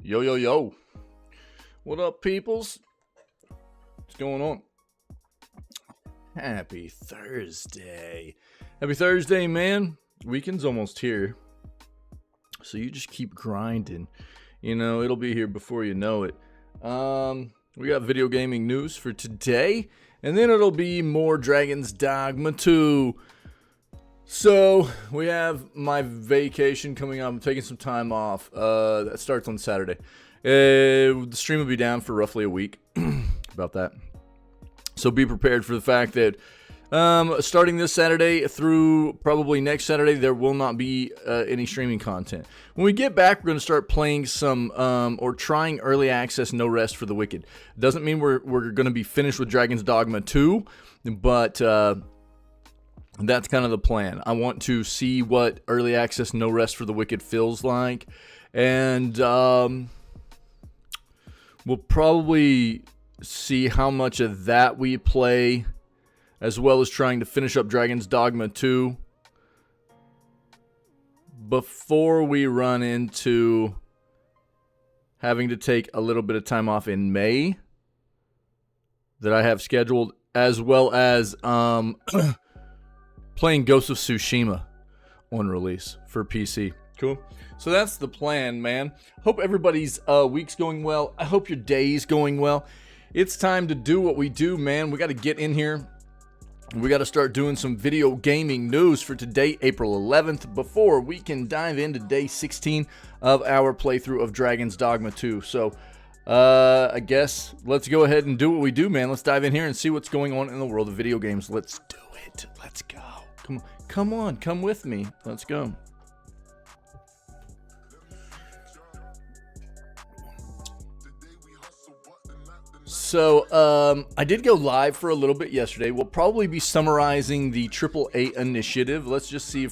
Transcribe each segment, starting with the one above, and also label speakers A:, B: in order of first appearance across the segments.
A: Yo, yo, yo. What up, peoples? What's going on? Happy Thursday. Happy Thursday, man. Weekend's almost here. So you just keep grinding. You know, it'll be here before you know it. We got video gaming news for today. And then it'll be more Dragon's Dogma 2. So, we have my vacation coming up. I'm taking some time off. That starts on Saturday. The stream will be down for roughly a week. About that. So, be prepared for the fact that starting this Saturday through probably next Saturday, there will not be any streaming content. When we get back, we're going to start playing some or trying early access No Rest for the Wicked. Doesn't mean we're going to be finished with Dragon's Dogma 2, but that's kind of the plan. I want to see what early access No Rest for the Wicked feels like. And we'll probably see how much of that we play, as well as trying to finish up Dragon's Dogma 2 before we run into having to take a little bit of time off in May that I have scheduled, as well as playing Ghost of Tsushima on release for PC. Cool. So that's the plan, man. Hope everybody's week's going well. I hope your day's going well. It's time to do what we do, man. We got to get in here. We got to start doing some video gaming news for today, April 11th, before we can dive into day 16 of our playthrough of Dragon's Dogma 2. So, I guess let's go ahead and do what we do, man. Let's dive in here and see what's going on in the world of video games. Let's do it. Let's go. Come on, come with me. Let's go. So, I did go live for a little bit yesterday. We'll probably be summarizing the AAA initiative. Let's just see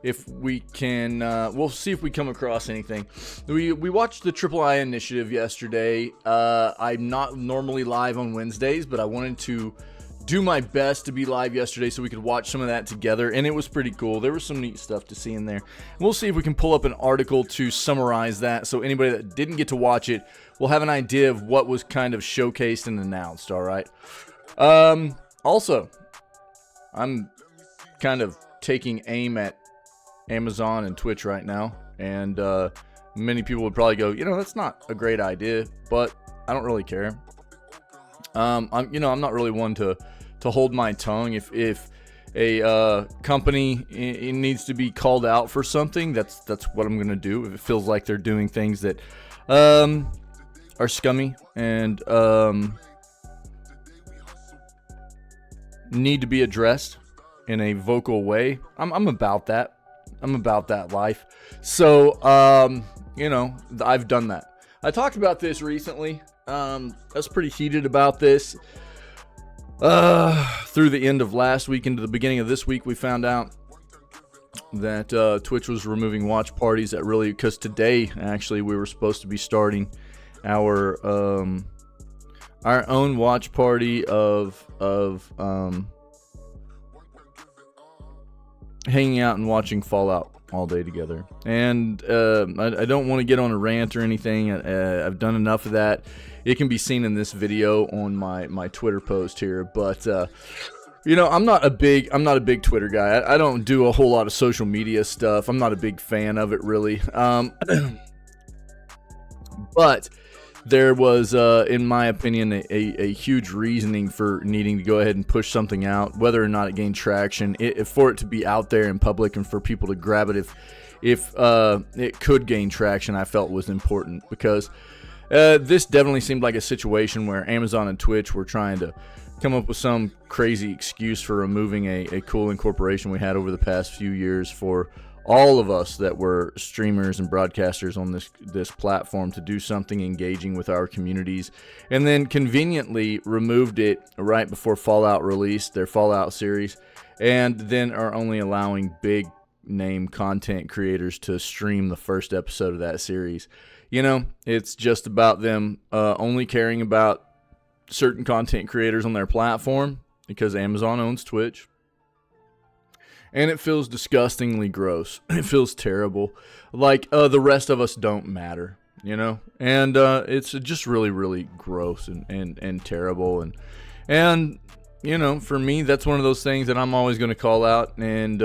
A: if we can, we'll see if we come across anything. We watched the AAA initiative yesterday. I'm not normally live on Wednesdays, but I wanted to do my best to be live yesterday so we could watch some of that together, and it was pretty cool. There was some neat stuff to see in there. We'll see if we can pull up an article to summarize that, so anybody that didn't get to watch it will have an idea of what was kind of showcased and announced, alright? Also, I'm kind of taking aim at Amazon and Twitch right now, and many people would probably go, you know, that's not a great idea, but I don't really care. I'm not really one to hold my tongue. If a company needs to be called out for something, that's what I'm gonna do. If it feels like they're doing things that are scummy and need to be addressed in a vocal way, I'm about that. I'm about that life. So I've done that. I talked about this recently. I was pretty heated about this through the end of last week into the beginning of this week. We found out that Twitch was removing watch parties. That really, because today actually we were supposed to be starting our own watch party of hanging out and watching Fallout all day together. And I don't want to get on a rant or anything. I've done enough of that. It can be seen in this video on my Twitter post here, but I'm not a big Twitter guy. I don't do a whole lot of social media stuff. I'm not a big fan of it, really. But there was, in my opinion, a huge reasoning for needing to go ahead and push something out, whether or not it gained traction. For it to be out there in public and for people to grab it, if it could gain traction, I felt was important, because this definitely seemed like a situation where Amazon and Twitch were trying to come up with some crazy excuse for removing a cool incorporation we had over the past few years for all of us that were streamers and broadcasters on this platform to do something engaging with our communities, and then conveniently removed it right before Fallout released their Fallout series, and then are only allowing big name content creators to stream the first episode of that series. It's just about them only caring about certain content creators on their platform, because Amazon owns Twitch. And it feels disgustingly gross. It feels terrible. Like the rest of us don't matter. you know, and it's just really, really gross and terrible, and you know, for me, that's one of those things that I'm always going to call out, and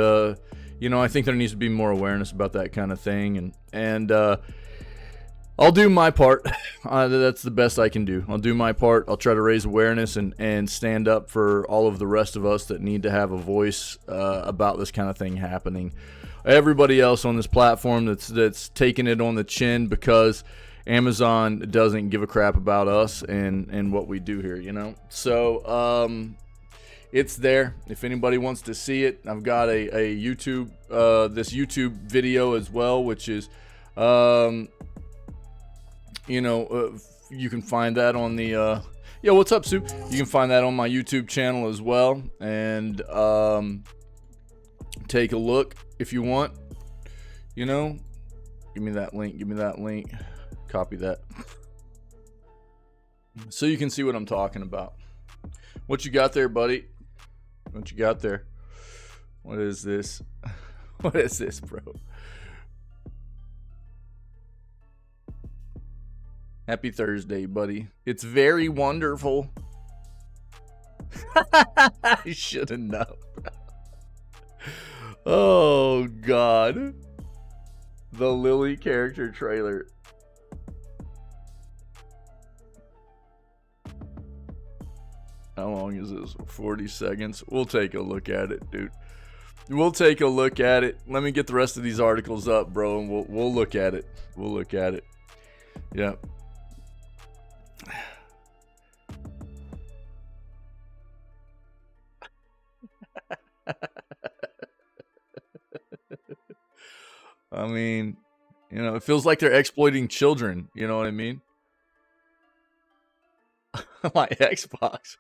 A: you know, I think there needs to be more awareness about that kind of thing, and I'll do my part. That's the best I can do. I'll do my part. I'll try to raise awareness and stand up for all of the rest of us that need to have a voice about this kind of thing happening. Everybody else on this platform that's taking it on the chin because Amazon doesn't give a crap about us and what we do here, you know? So it's there. If anybody wants to see it, I've got a YouTube, this YouTube video as well, which is... you know, you can find that on the, yeah, what's up, Sue? You can find that on my YouTube channel as well, and take a look if you want, you know. Give me that link, copy that, so you can see what I'm talking about. What you got there, buddy? What you got there? What is this? What is this, bro? Happy Thursday, buddy. It's very wonderful. I should have known. Oh, God. The Lily character trailer. How long is this? 40 seconds? We'll take a look at it, dude. We'll take a look at it. Let me get the rest of these articles up, bro, and we'll look at it. We'll look at it. Yeah. I mean, you know, it feels like they're exploiting children. You know what I mean? My Xbox.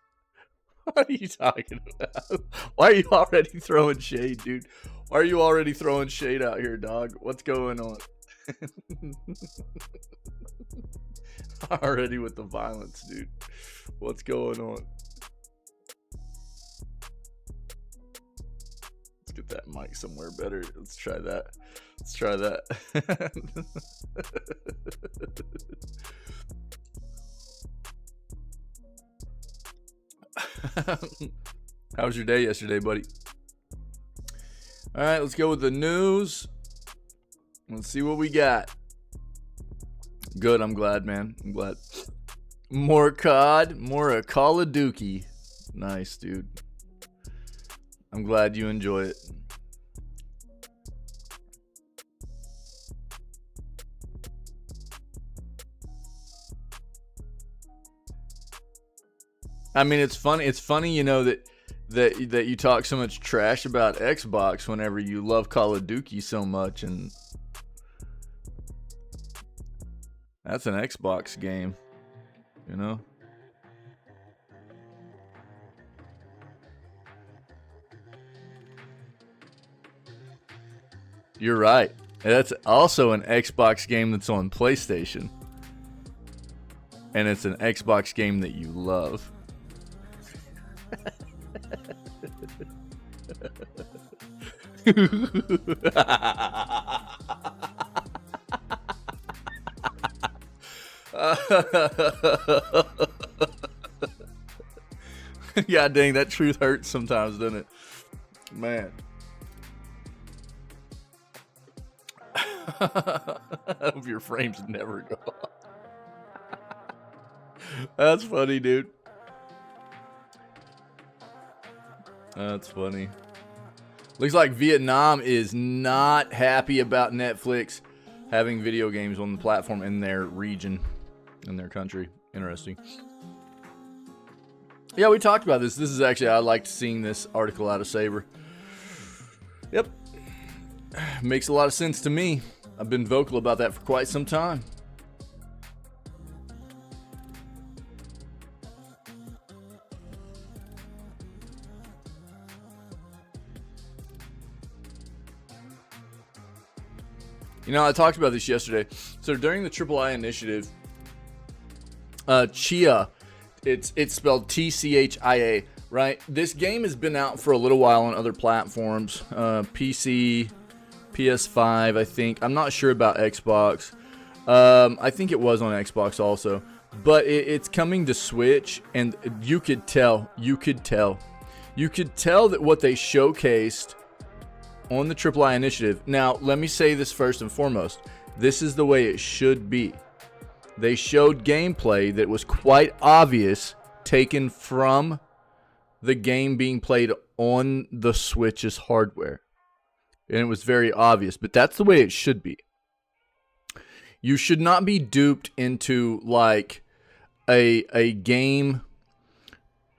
A: What are you talking about? Why are you already throwing shade, dude? Why are you already throwing shade out here, dog? What's going on? Already with the violence, dude. What's going on? Let's get that mic somewhere better. Let's try that. Let's try that. How was your day yesterday, buddy? All right, let's go with the news. Let's see what we got. Good, I'm glad, man. I'm glad. More COD, more Call of Duty. Nice, dude. I'm glad you enjoy it. I mean, it's funny. It's funny, you know, that you talk so much trash about Xbox whenever you love Call of Duty so much, and that's an Xbox game, you know. You're right. That's also an Xbox game that's on PlayStation, and it's an Xbox game that you love. God dang, that truth hurts sometimes, doesn't it? Man. I hope your frames never go off. That's funny, dude. That's funny. Looks like Vietnam is not happy about Netflix having video games on the platform in their region, in their country. Interesting. Yeah, we talked about this. This is actually, I liked seeing this article out of Saber. Yep. Makes a lot of sense to me. I've been vocal about that for quite some time. You know, I talked about this yesterday. So during the III initiative, Chia, it's spelled TCHIA, right? This game has been out for a little while on other platforms, PC, PS5, I think. I'm not sure about Xbox. I think it was on Xbox also, but it's coming to Switch, and you could tell that what they showcased on the AAA initiative. Now, let me say this first and foremost. This is the way it should be. They showed gameplay that was quite obvious, taken from the game being played on the Switch's hardware. And it was very obvious, but that's the way it should be. You should not be duped into like a game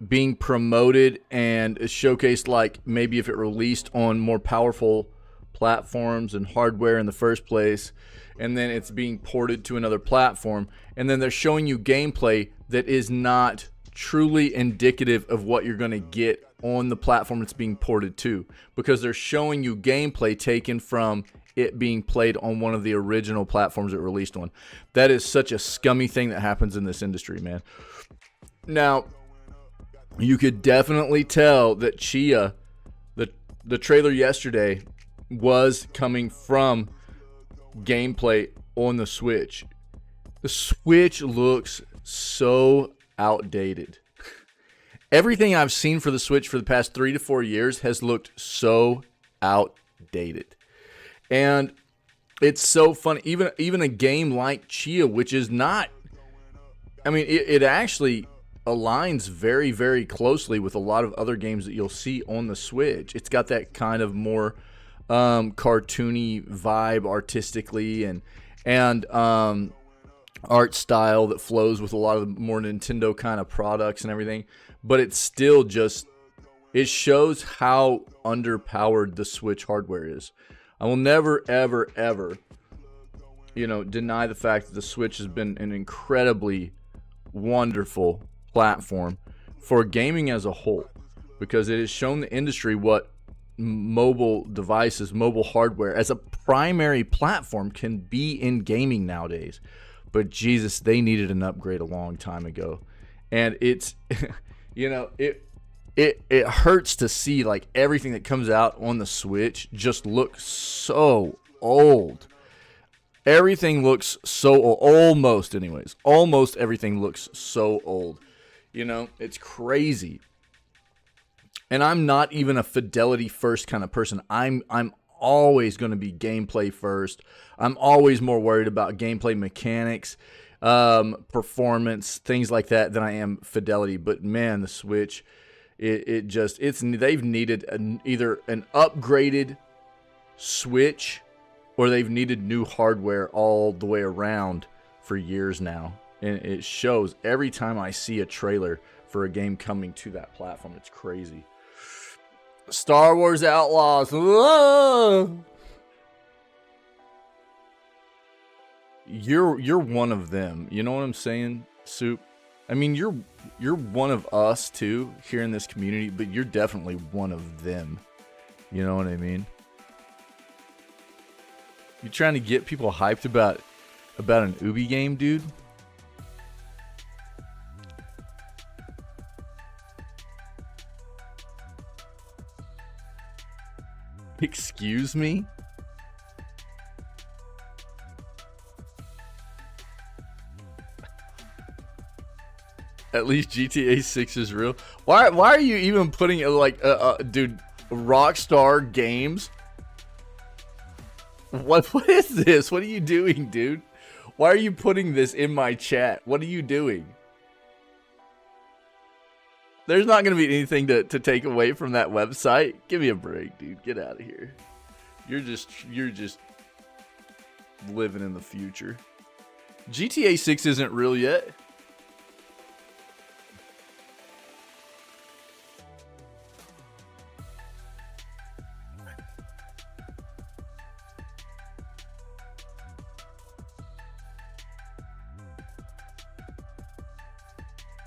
A: being promoted and showcased like maybe if it released on more powerful platforms and hardware in the first place, and then it's being ported to another platform, and then they're showing you gameplay that is not truly indicative of what you're going to get on the platform it's being ported to, because they're showing you gameplay taken from it being played on one of the original platforms it released on. That is such a scummy thing that happens in this industry, man. Now, you could definitely tell that Chia, the trailer yesterday, was coming from gameplay on the Switch. The Switch looks so outdated. Everything I've seen for the Switch for the past 3 to 4 years has looked so outdated. And it's so funny. Even a game like Chia, which is not, I mean, it actually aligns very, very closely with a lot of other games that you'll see on the Switch. It's got that kind of more cartoony vibe artistically and art style that flows with a lot of the more Nintendo kind of products and everything. But it's still just, it shows how underpowered the Switch hardware is. I will never, ever, ever, deny the fact that the Switch has been an incredibly wonderful platform for gaming as a whole, because it has shown the industry what mobile devices, mobile hardware as a primary platform can be in gaming nowadays. But Jesus, they needed an upgrade a long time ago. And it's, It hurts to see like everything that comes out on the Switch just looks so old. Everything looks so old. Almost everything looks so old. It's crazy. And I'm not even a fidelity first kind of person. I'm always going to be gameplay first. I'm always more worried about gameplay mechanics, performance, things like that than I am fidelity. But man, the Switch, they've needed either an upgraded Switch or they've needed new hardware all the way around for years now. And it shows every time I see a trailer for a game coming to that platform. It's crazy. Star Wars Outlaws. Whoa! You're one of them. You know what I'm saying, Soup? I mean, you're one of us too here in this community, but you're definitely one of them. You know what I mean? You trying to get people hyped about an Ubi game, dude? Excuse me? At least GTA 6 is real. Why are you even putting it like dude, Rockstar Games? What is this? What are you doing, dude? Why are you putting this in my chat? What are you doing? There's not going to be anything to take away from that website. Give me a break, dude. Get out of here. You're just living in the future. GTA 6 isn't real yet.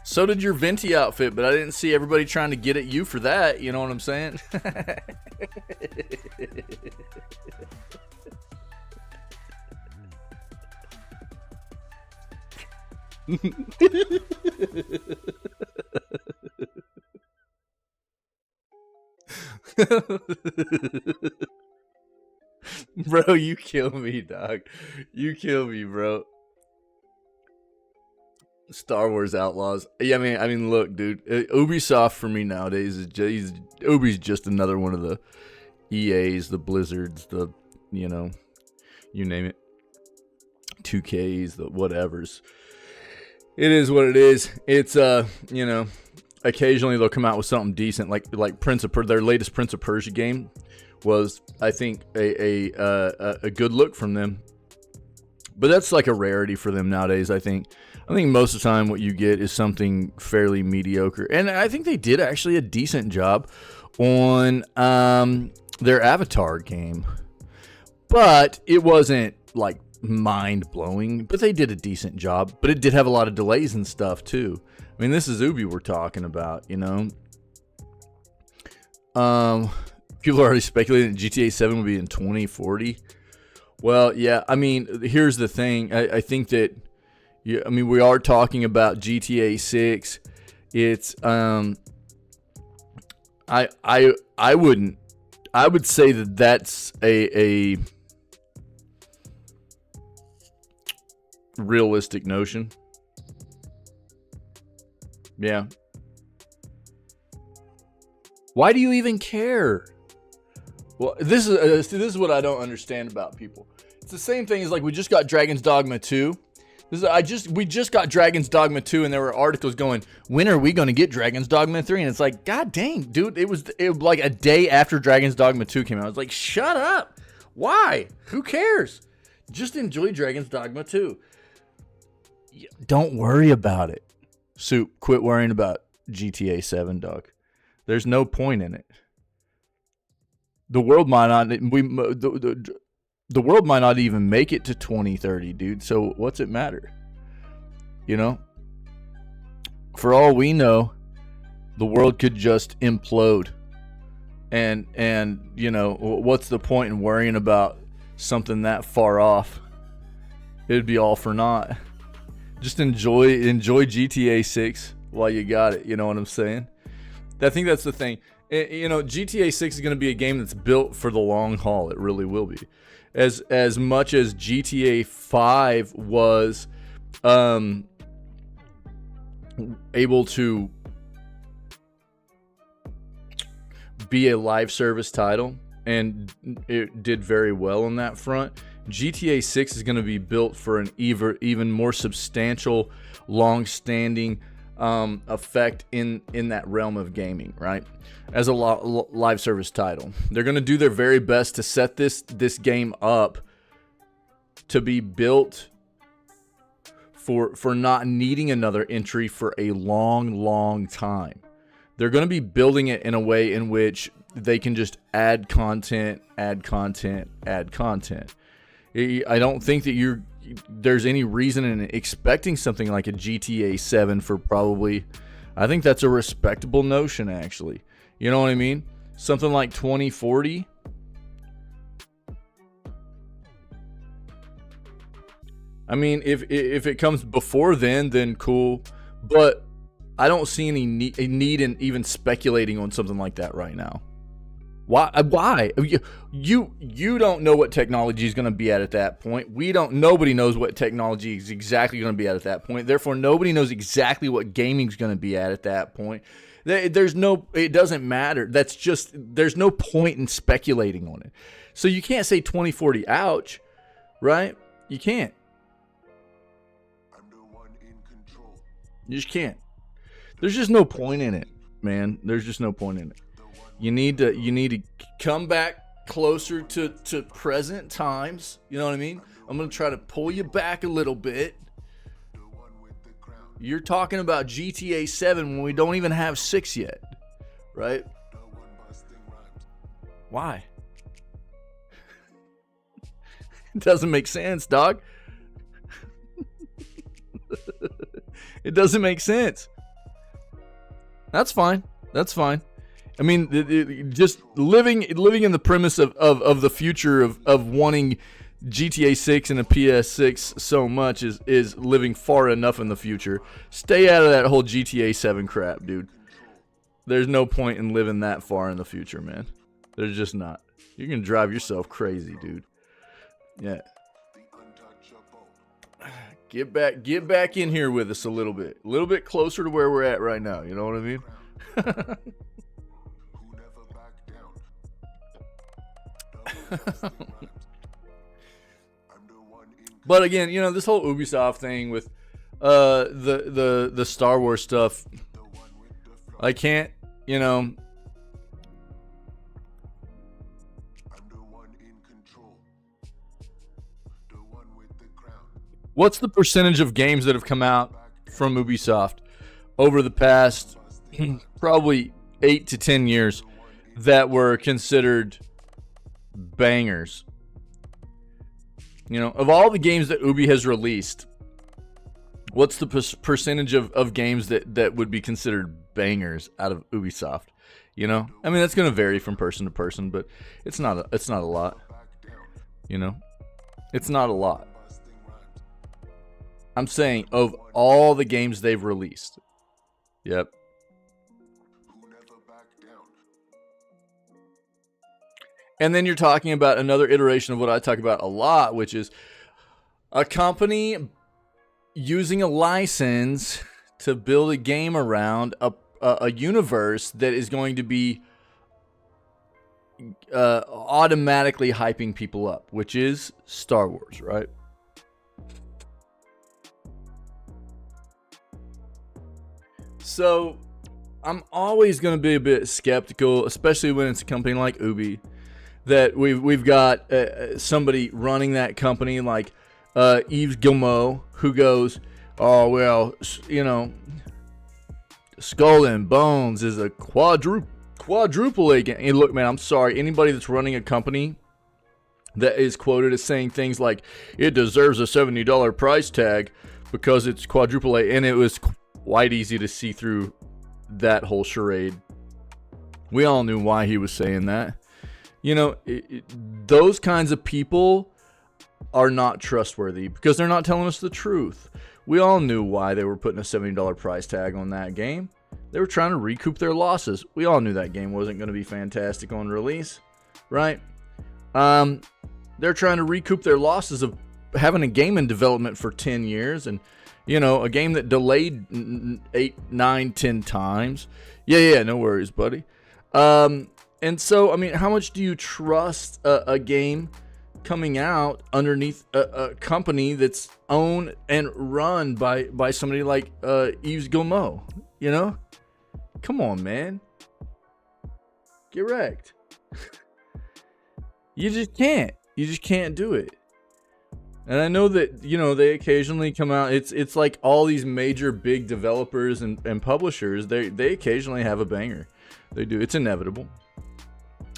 A: So did your Venti outfit, but I didn't see everybody trying to get at you for that. You know what I'm saying? Bro, you kill me, dog. You kill me, bro. Star Wars Outlaws. Yeah, I mean, look, dude. Ubisoft for me nowadays is just, Ubi's just another one of the EAs, the Blizzards, the, you know, you name it, 2Ks, the whatevers. It is what it is. It's you know, occasionally they'll come out with something decent, like Prince of their latest Prince of Persia game was, I think, a good look from them. But that's like a rarity for them nowadays, I think. I think most of the time what you get is something fairly mediocre. And I think they did actually a decent job on their Avatar game. But it wasn't like mind-blowing, but they did a decent job. But it did have a lot of delays and stuff too. I mean, this is Ubi we're talking about, you know. People are already speculating that GTA 7 will be in 2040. Well, yeah, I mean, here's the thing. I think that, yeah, I mean, we are talking about GTA 6. It's I would say that that's a realistic notion. Yeah. Why do you even care? Well, this is what I don't understand about people. It's the same thing as like we just got Dragon's Dogma 2. We just got Dragon's Dogma 2, and there were articles going, when are we going to get Dragon's Dogma 3? And it's like, god dang, dude, it was like a day after Dragon's Dogma 2 came out. I was like, shut up. Why? Who cares? Just enjoy Dragon's Dogma 2. Don't worry about it. Soup, quit worrying about GTA 7, dog. There's no point in it. The world might not the world might not even make it to 2030, dude. So what's it matter? You know? For all we know, the world could just implode. And you know, what's the point in worrying about something that far off? It'd be all for naught. Just enjoy GTA 6 while you got it. You know what I'm saying? I think that's the thing. You know, GTA 6 is going to be a game that's built for the long haul. It really will be. As much as GTA 5 was able to be a live service title, and it did very well on that front, GTA 6 is going to be built for an even more substantial, long-standing effect in that realm of gaming, right? As a live service title, they're going to do their very best to set this game up to be built for not needing another entry for a long time. They're going to be building it in a way in which they can just add content. I don't think that there's any reason in expecting something like a GTA 7 for probably, I think that's a respectable notion, actually. You know what I mean? Something like 2040. I mean, if it comes before then cool. But I don't see any need in even speculating on something like that right now. Why? You don't know what technology is going to be at that point. Nobody knows what technology is exactly going to be at that point. Therefore, nobody knows exactly what gaming is going to be at that point. It doesn't matter. There's no point in speculating on it. So you can't say 2040, ouch, right? You can't. I'm the one in control. You just can't. There's just no point in it, man. There's just no point in it. You need to come back closer to present times. You know what I mean? I'm going to try to pull you back a little bit. You're talking about GTA 7 when we don't even have 6 yet, right? Why? It doesn't make sense, dog. It doesn't make sense. That's fine. I mean, just living in the premise of the future of wanting GTA 6 and a PS6 so much is living far enough in the future. Stay out of that whole GTA 7 crap, dude. There's no point in living that far in the future, man. There's just not. You're going to drive yourself crazy, dude. Yeah. Get back in here with us a little bit closer to where we're at right now. You know what I mean? But again, you know, this whole Ubisoft thing with the Star Wars stuff, I can't, you know. What's the percentage of games that have come out from Ubisoft over the past probably 8 to 10 years that were considered bangers? You know, of all the games that Ubi has released, what's the percentage of games that would be considered bangers out of Ubisoft? You know, I mean, that's going to vary from person to person, but it's not a lot. You know, it's not a lot. I'm saying of all the games they've released. Yep. And then you're talking about another iteration of what I talk about a lot, which is a company using a license to build a game around a universe that is going to be automatically hyping people up, which is Star Wars, right? So I'm always going to be a bit skeptical, especially when it's a company like Ubi, that we've got somebody running that company like Yves Guillemot, who goes, oh, well, you know, Skull and Bones is a quadruple A game. And look, man, I'm sorry. Anybody that's running a company that is quoted as saying things like, it deserves a $70 price tag because it's quadruple A, and it was quite easy to see through that whole charade. We all knew why he was saying that. You know, those kinds of people are not trustworthy because they're not telling us the truth. We all knew why they were putting a $70 price tag on that game. They were trying to recoup their losses. We all knew that game wasn't going to be fantastic on release, right? They're trying to recoup their losses of having a game in development for 10 years and, you know, a game that delayed 8, 9, 10 times. Yeah, no worries, buddy. And so, I mean, how much do you trust a game coming out underneath a company that's owned and run by somebody like Yves Guillemot? You know? Come on, man. Get wrecked. You just can't. You just can't do it. And I know that, you know, they occasionally come out. It's like all these major big developers and publishers, they occasionally have a banger. They do. It's inevitable.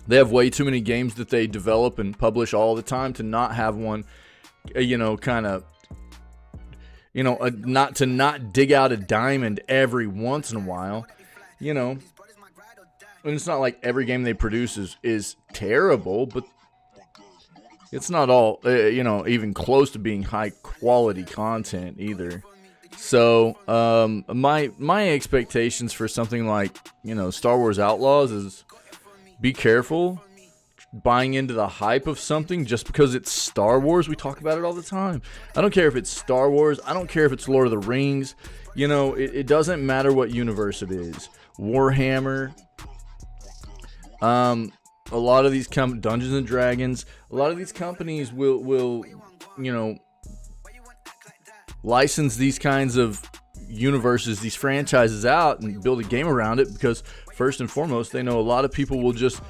A: They have way too many games that they develop and publish all the time to not have one, you know, kind of, you know, not dig out a diamond every once in a while, you know. And it's not like every game they produce is terrible, but it's not all, you know, even close to being high quality content either. So my expectations for something like, you know, Star Wars Outlaws is, be careful buying into the hype of something just because it's Star Wars. We talk about it all the time. I don't care if it's Star Wars. I don't care if it's Lord of the Rings. You know, it doesn't matter what universe it is. Warhammer. A lot of these Dungeons and Dragons. A lot of these companies will you know, license these kinds of universes, these franchises out and build a game around it because first and foremost, they know a lot of people will just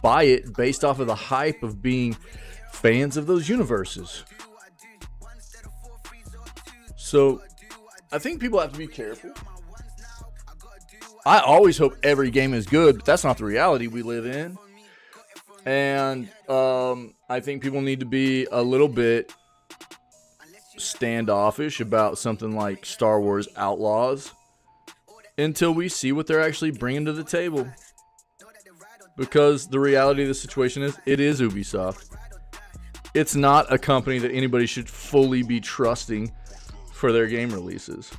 A: buy it based off of the hype of being fans of those universes. So I think people have to be careful. I always hope every game is good, but that's not the reality we live in. And I think people need to be a little bit standoffish about something like Star Wars Outlaws until we see what they're actually bringing to the table. Because the reality of the situation is, it is Ubisoft. It's not a company that anybody should fully be trusting for their game releases.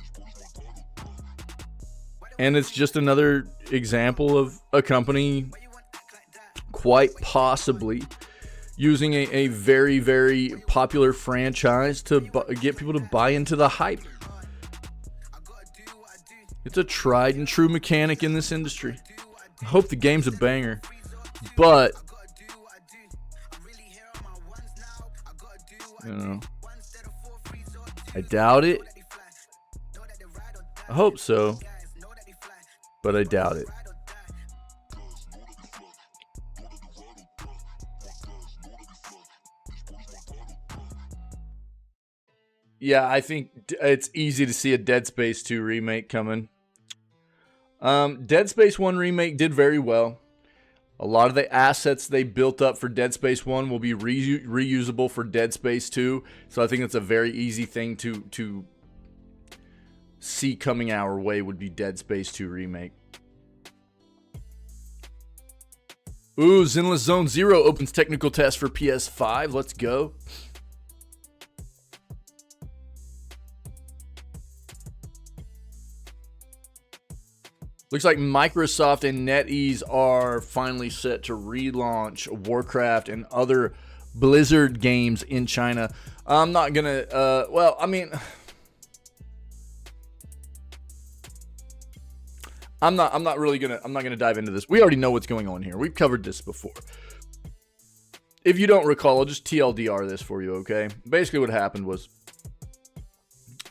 A: And it's just another example of a company quite possibly using a very, very popular franchise to get people to buy into the hype. It's a tried and true mechanic in this industry. I hope the game's a banger, but you know, I doubt it. I hope so, but I doubt it. Yeah, I think it's easy to see a Dead Space 2 remake coming. Dead Space 1 remake did very well. A lot of the assets they built up for Dead Space 1 will be reusable for Dead Space 2. So I think it's a very easy thing to see coming our way would be Dead Space 2 remake. Ooh, Zenless Zone Zero opens technical test for PS5. Let's go. Looks like Microsoft and NetEase are finally set to relaunch Warcraft and other Blizzard games in China. I'm not gonna, well, I mean, I'm not gonna dive into this. We already know what's going on here. We've covered this before. If you don't recall, I'll just TLDR this for you, okay? Basically what happened was,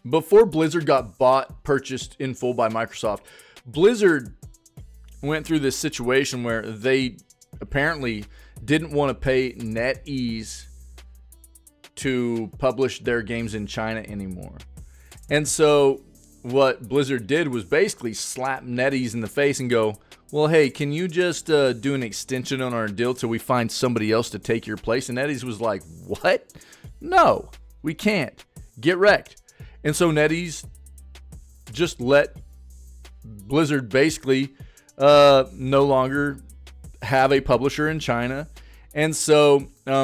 A: before Blizzard got purchased in full by Microsoft, Blizzard went through this situation where they apparently didn't want to pay NetEase to publish their games in China anymore. And so what Blizzard did was basically slap NetEase in the face and go, well, hey, can you just do an extension on our deal till we find somebody else to take your place? And NetEase was like, what? No, we can't. Get wrecked. And so NetEase just let Blizzard basically no longer have a publisher in China. And so,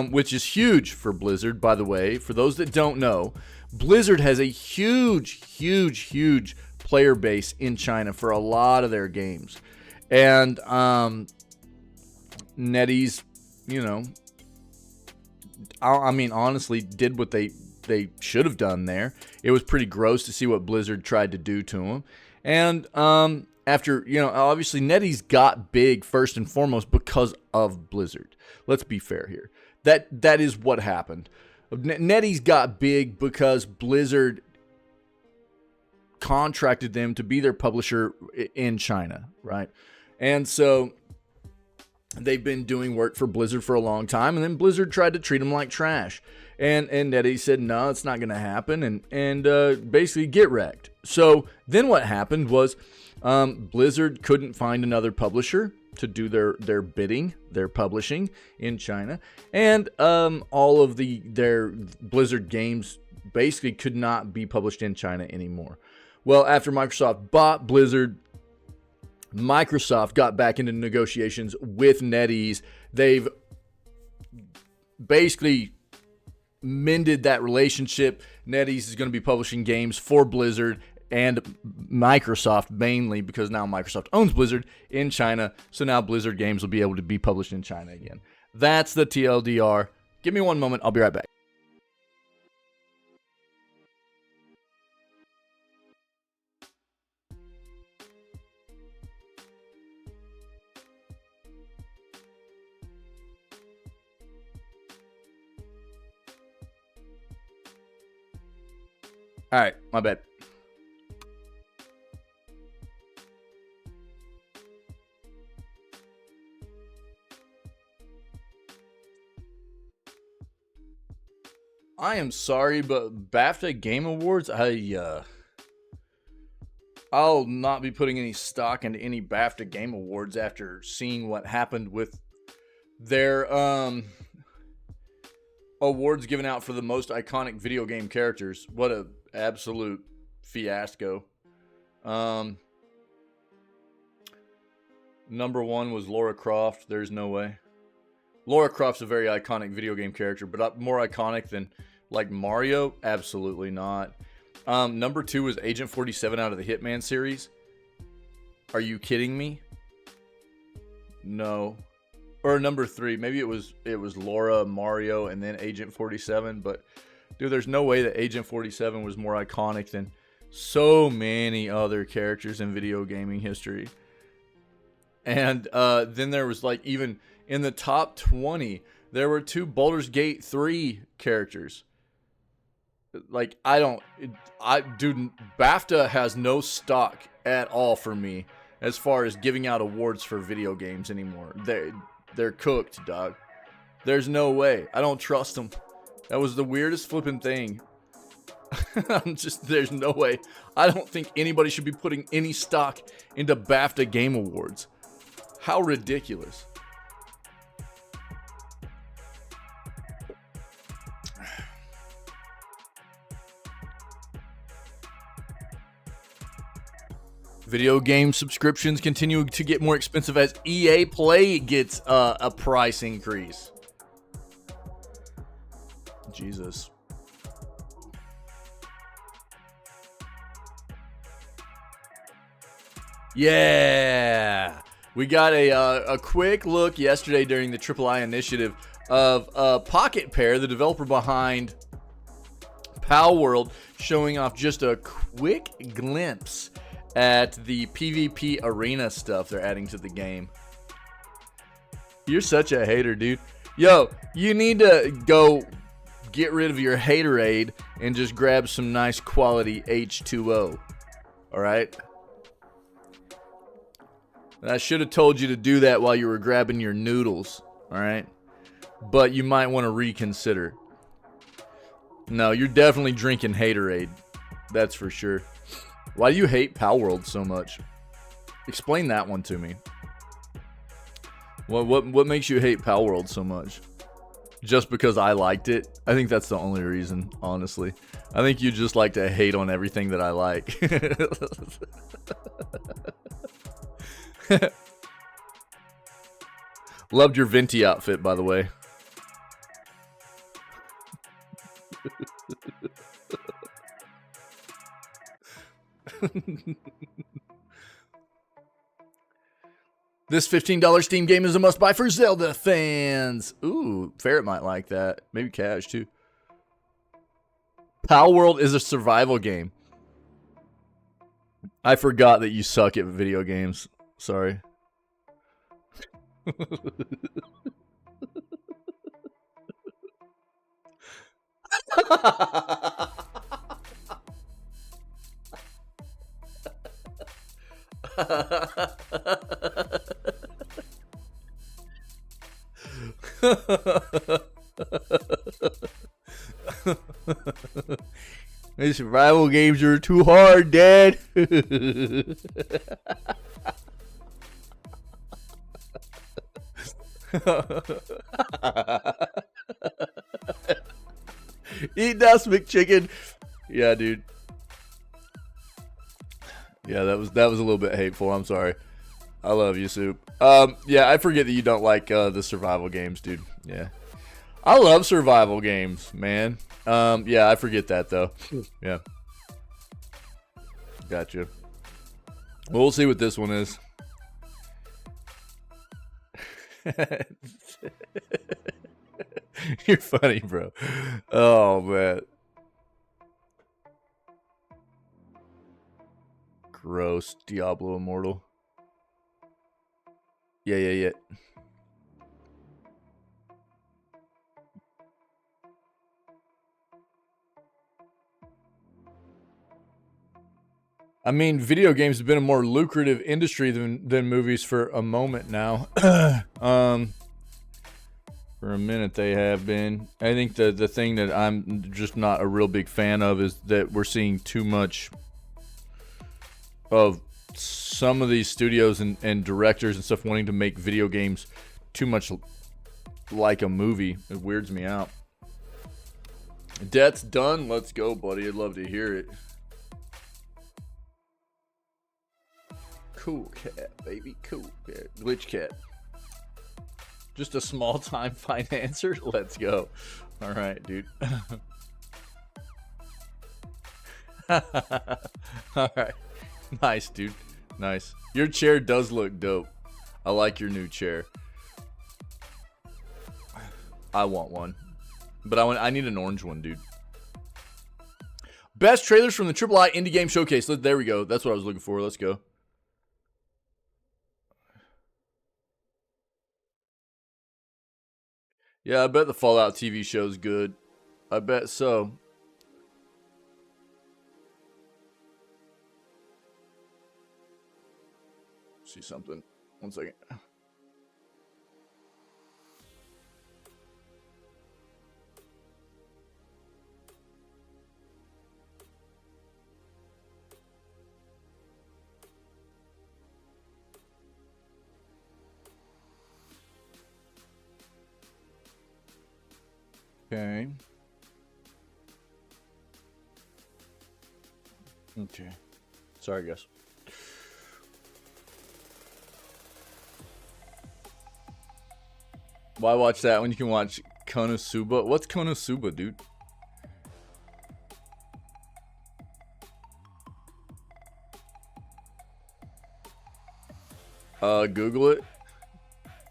A: which is huge for Blizzard, by the way. For those that don't know, Blizzard has a huge player base in China for a lot of their games. And NetEase, you know, I mean, honestly, did what they should have done there. It was pretty gross to see what Blizzard tried to do to them. And after, you know, obviously NetEase got big first and foremost because of Blizzard. Let's be fair here. That is what happened. NetEase got big because Blizzard contracted them to be their publisher in China, right? And so they've been doing work for Blizzard for a long time, and then Blizzard tried to treat them like trash. And NetEase said, no, it's not going to happen, and basically get wrecked. So then what happened was Blizzard couldn't find another publisher to do their bidding, their publishing in China, and all of their Blizzard games basically could not be published in China anymore. Well, after Microsoft bought Blizzard, Microsoft got back into negotiations with NetEase. They've basically mended that relationship. NetEase is going to be publishing games for Blizzard and Microsoft mainly because now Microsoft owns Blizzard in China. So now Blizzard games will be able to be published in China again. That's the TLDR. Give me one moment. I'll be right back. All right, my bad. I am sorry, but BAFTA Game Awards, I'll not be putting any stock into any BAFTA Game Awards after seeing what happened with their awards given out for the most iconic video game characters. What a absolute fiasco. Number one was Lara Croft. There's no way. Lara Croft's a very iconic video game character, but more iconic than like Mario? Absolutely not. Number two was Agent 47 out of the Hitman series. Are you kidding me? No. or number 3. Maybe it was Laura, Mario, and then Agent 47. But dude, there's no way that Agent 47 was more iconic than so many other characters in video gaming history. And then there was like, even in the top 20, there were 2 Baldur's Gate 3 characters. Like, dude, BAFTA has no stock at all for me as far as giving out awards for video games anymore. They're cooked, dog. There's no way. I don't trust them. That was the weirdest flipping thing. There's no way. I don't think anybody should be putting any stock into BAFTA Game Awards. How ridiculous. Video game subscriptions continue to get more expensive as EA Play gets a price increase. Jesus. Yeah. We got a quick look yesterday during the III initiative of Pocket Pair, the developer behind Pal World, showing off just a quick glimpse at the PvP arena stuff they're adding to the game. You're such a hater, dude. Yo, you need to go get rid of your haterade and just grab some nice quality H2O. Alright? I should have told you to do that while you were grabbing your noodles. Alright? But you might want to reconsider. No, you're definitely drinking haterade. That's for sure. Why do you hate Pal World so much? Explain that one to me. What makes you hate Pal World so much? Just because I liked it? I think that's the only reason, honestly. I think you just like to hate on everything that I like. Loved your Venti outfit, by the way. This $15 Steam game is a must-buy for Zelda fans. Ooh, Ferret might like that. Maybe Cash, too. Pal World is a survival game. I forgot that you suck at video games. Sorry. These survival games are too hard, Dad. Eat that McChicken. Yeah, dude. Yeah, that was a little bit hateful. I'm sorry. I love you, Soup. Yeah, I forget that you don't like the survival games, dude. Yeah. I love survival games, man. Yeah, I forget that, though. Yeah. Gotcha. Well, we'll see what this one is. You're funny, bro. Oh, man. Gross. Diablo Immortal. Yeah. I mean, video games have been a more lucrative industry than movies for a moment now. For a minute they have been. I think the thing that I'm just not a real big fan of is that we're seeing too much of some of these studios and directors and stuff wanting to make video games too much like a movie. It weirds me out. Debt's done. Let's go, buddy. I'd love to hear it. Cool cat, baby. Cool cat. Glitch cat. Just a small time financer? Let's go. All right, dude. All right. Nice, dude. Nice. Your chair does look dope. I like your new chair. I want one. But I need an orange one, dude. Best trailers from the III Indie Game Showcase. There we go. That's what I was looking for. Let's go. Yeah, I bet the Fallout TV show is good. I bet so. See something. 1 second. Okay. Okay. Sorry, guys. Why watch that when you can watch Konosuba? What's Konosuba, dude? Google it.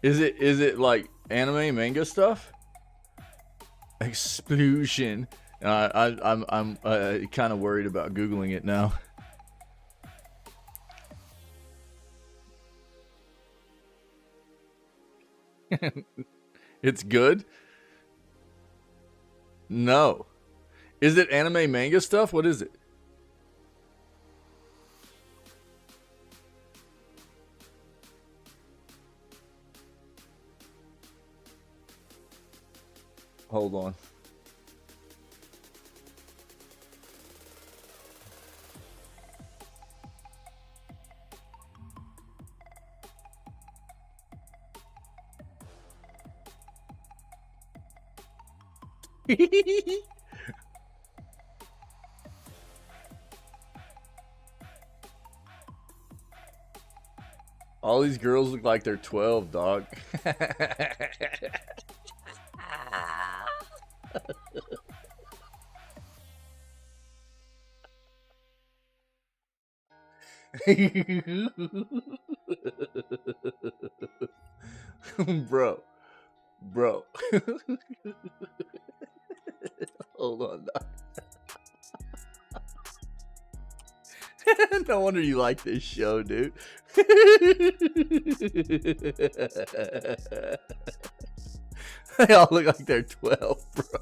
A: Is it like anime manga stuff? Explosion. I'm kind of worried about Googling it now. It's good? No. Is it anime manga stuff? What is it? Hold on. All these girls look like they're 12, dog. Bro. Hold on. No wonder you like this show, dude. They all look like they're 12, bro.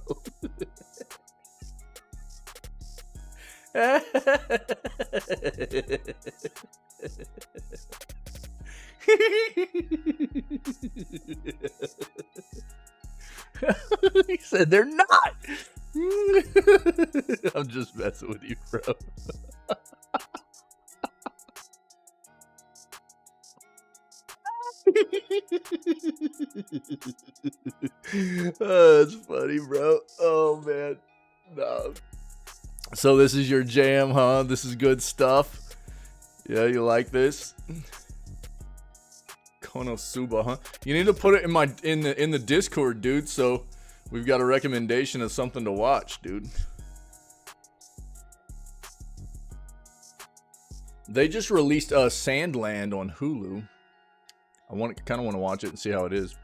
A: He said they're not. I'm just messing with you, bro. Oh, that's funny, bro. Oh man. No. So this is your jam, huh? This is good stuff. Yeah, you like this? Konosuba, huh? You need to put it in the Discord, dude, so we've got a recommendation of something to watch, dude. They just released Sandland on Hulu. I kind of want to watch it and see how it is.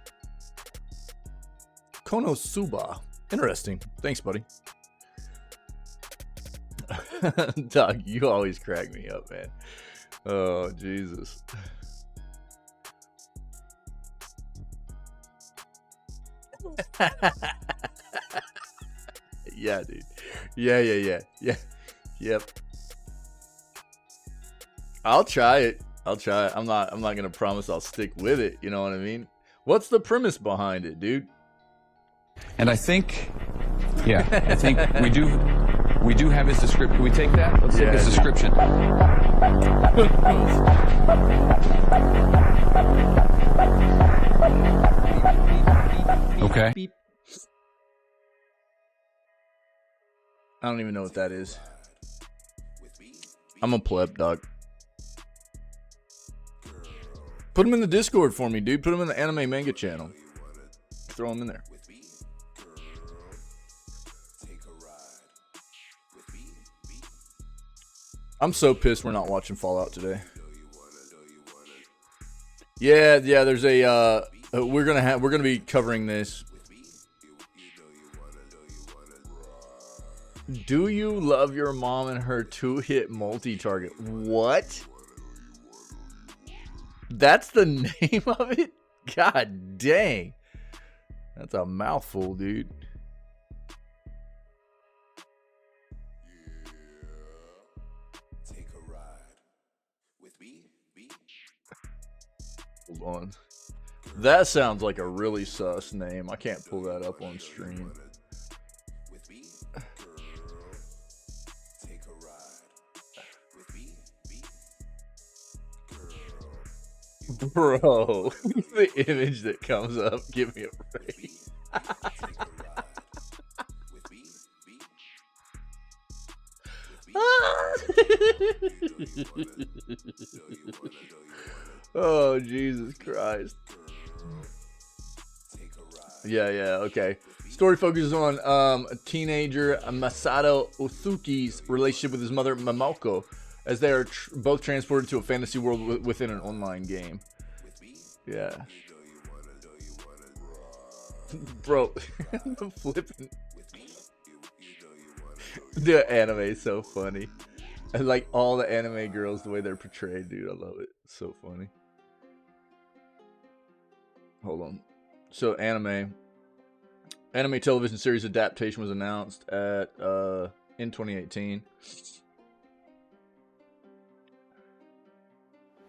A: Konosuba. Interesting. Thanks, buddy. Doug, you always crack me up, man. Oh, Jesus. Yeah, dude. Yeah. Yep. I'll try it. I'm not gonna promise I'll stick with it. You know what I mean? What's the premise behind it, dude?
B: And I think we do have his description. Can we take that? Let's take his description. Okay.
A: I don't even know what that is. I'm a pleb, dog. Put him in the Discord for me, dude. Put him in the anime manga channel. Throw him in there. I'm so pissed we're not watching Fallout today. Yeah, there's a we're gonna be covering this. Do you love your mom and her 2-hit multi-target? What? That's the name of it? God dang. That's a mouthful, dude.
C: Take a ride with me.
A: Hold on. That sounds like a really sus name. I can't pull that up on stream.
C: With me, girl. Take a ride with me, girl.
A: Bro, the image that comes up, give me a break.
C: Take a ride with me,
A: Oh, Jesus Christ.
C: Take a ride.
A: Yeah, okay. Story focuses on a teenager, Masato Osuki's relationship with his mother, Mamoko, as they are both transported to a fantasy world within an online game. Yeah. Bro, the flipping. The anime is so funny. I like all the anime girls, the way they're portrayed, dude. I love it. It's so funny. Hold on. So anime television series adaptation was announced at in 2018.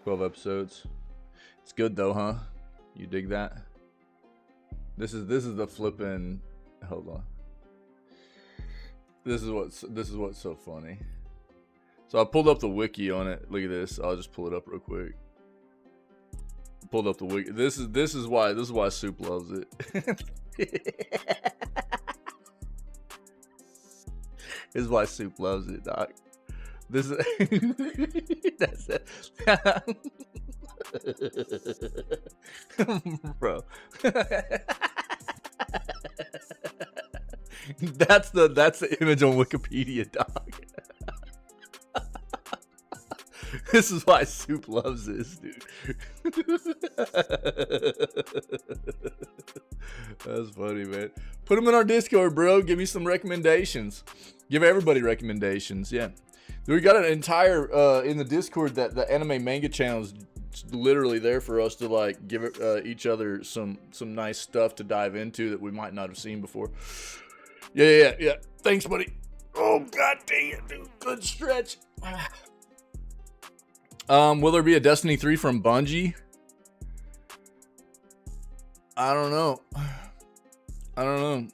A: 12 episodes. It's good though, huh? You dig that? This is the flipping. Hold on. This is what's so funny. So I pulled up the wiki on it. Look at this. I'll just pull it up real quick. Pulled up the wiki. This is why Soup loves it. This is why Soup loves it, Doc. This is that's it. Bro. That's the image on Wikipedia, dog. This is why Soup loves this, dude. That's funny, man. Put them in our Discord, bro. Give me some recommendations. Give everybody recommendations. Yeah, we got an entire in the Discord that the anime manga channel is literally there for us to like give each other some nice stuff to dive into that we might not have seen before. Yeah. Thanks, buddy. Oh, god dang it, dude. Good stretch. Will there be a Destiny 3 from Bungie? I don't know. I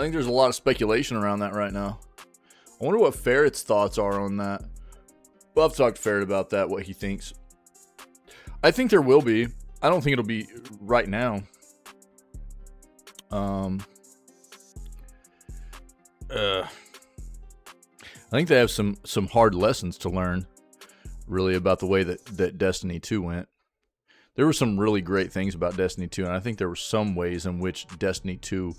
A: think there's a lot of speculation around that right now. I wonder what Ferret's thoughts are on that. Well, I've talked to Ferret about that, what he thinks. I think there will be. I don't think it'll be right now. I think they have some hard lessons to learn, really, about the way that Destiny 2 went. There were some really great things about Destiny 2, and I think there were some ways in which Destiny 2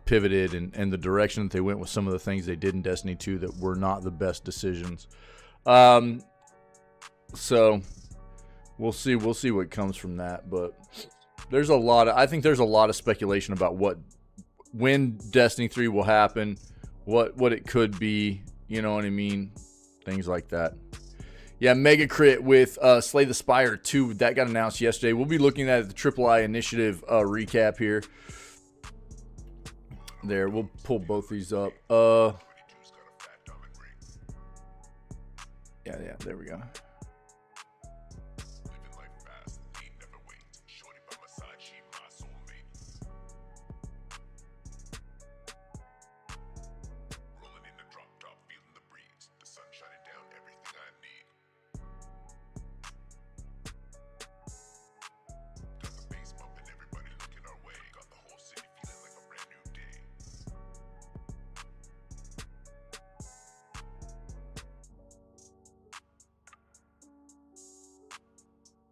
A: pivoted and the direction that they went with some of the things they did in Destiny 2 that were not the best decisions. So we'll see what comes from that, but I think there's a lot of speculation about when Destiny 3 will happen, what it could be, you know what I mean? Things like that. Yeah, Mega Crit with Slay the Spire 2. That got announced yesterday. We'll be looking at the III Initiative recap here. There, we'll pull both these up. Yeah, there we go.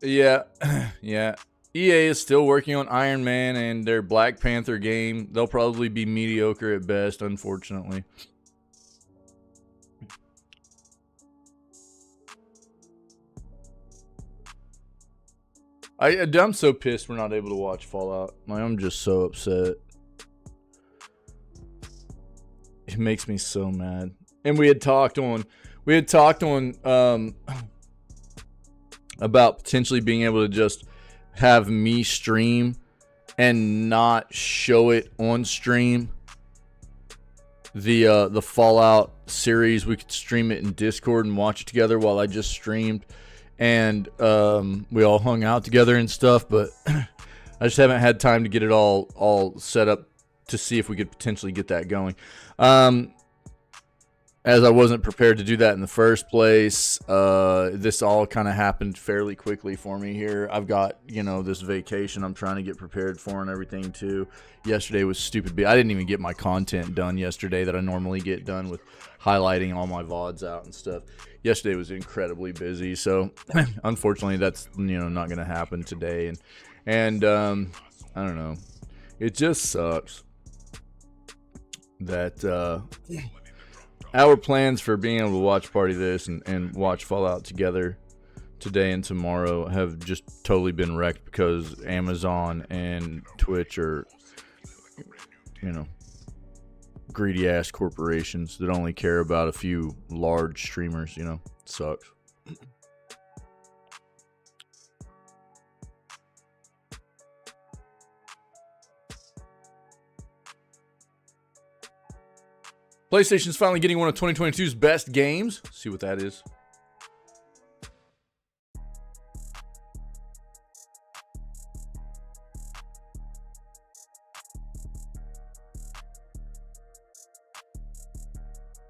A: Yeah. EA is still working on Iron Man and their Black Panther game. They'll probably be mediocre at best, unfortunately. I'm so pissed we're not able to watch Fallout. Like, I'm just so upset. It makes me so mad. And we had talked on about potentially being able to just have me stream and not show it on stream. The Fallout series, we could stream it in Discord and watch it together while I just streamed, and we all hung out together and stuff. But I just haven't had time to get it all set up to see if we could potentially get that going. As I wasn't prepared to do that in the first place, this all kind of happened fairly quickly for me here. I've got, this vacation I'm trying to get prepared for and everything too. Yesterday was stupid. I didn't even get my content done yesterday that I normally get done with highlighting all my VODs out and stuff. Yesterday was incredibly busy, so unfortunately that's, not going to happen today. And I don't know. It just sucks that our plans for being able to watch party this and watch Fallout together today and tomorrow have just totally been wrecked because Amazon and Twitch are, greedy ass corporations that only care about a few large streamers. It sucks. PlayStation's finally getting one of 2022's best games. Let's see what that is.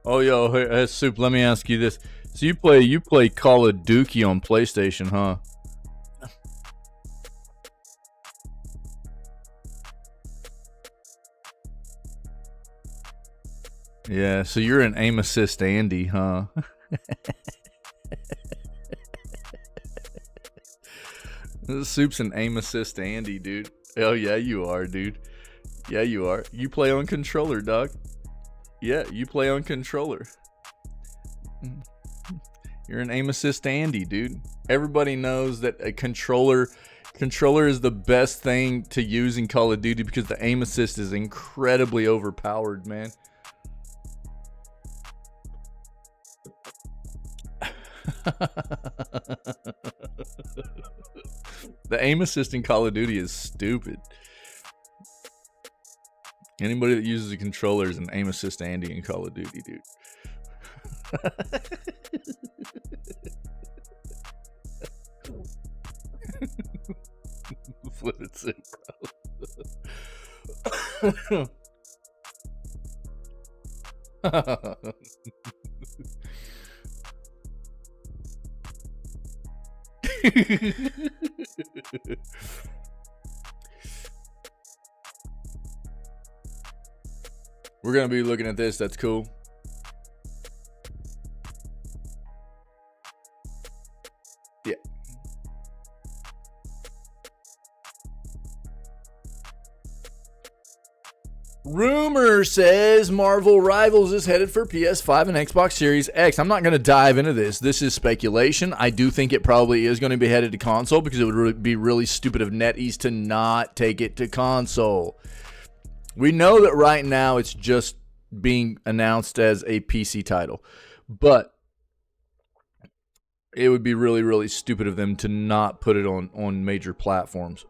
A: Oh, yo, hey, Soup, let me ask you this. So you play Call of Duty on PlayStation, huh? Yeah, so you're an aim assist Andy, huh? Soup's an aim assist Andy, dude. Oh yeah, you are, dude. Yeah, you are. You play on controller, dog. Yeah, you play on controller. You're an aim assist Andy, dude. Everybody knows that a controller is the best thing to use in Call of Duty because the aim assist is incredibly overpowered, man. The aim assist in Call of Duty is stupid. Anybody that uses a controller is an aim assist Andy in Call of Duty, dude. What it's in, bro. We're gonna be looking at this. That's cool. Yeah. Rumor says Marvel Rivals is headed for PS5 and Xbox Series X. I'm not going to dive into this. This is speculation. I do think it probably is going to be headed to console because it would be really stupid of NetEase to not take it to console. We know that right now it's just being announced as a PC title, but it would be really, really stupid of them to not put it on major platforms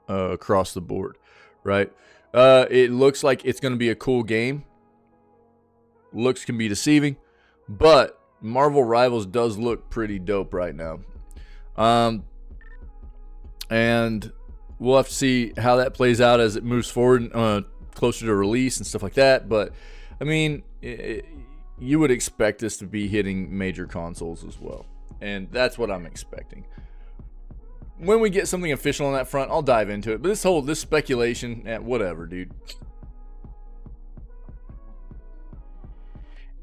A: across the board, right? It looks like it's going to be a cool game. Looks can be deceiving, but Marvel Rivals does look pretty dope right now. And we'll have to see how that plays out as it moves forward, closer to release and stuff like that. But, I mean, you would expect this to be hitting major consoles as well. And that's what I'm expecting. When we get something official on that front, I'll dive into it. But this speculation, whatever, dude.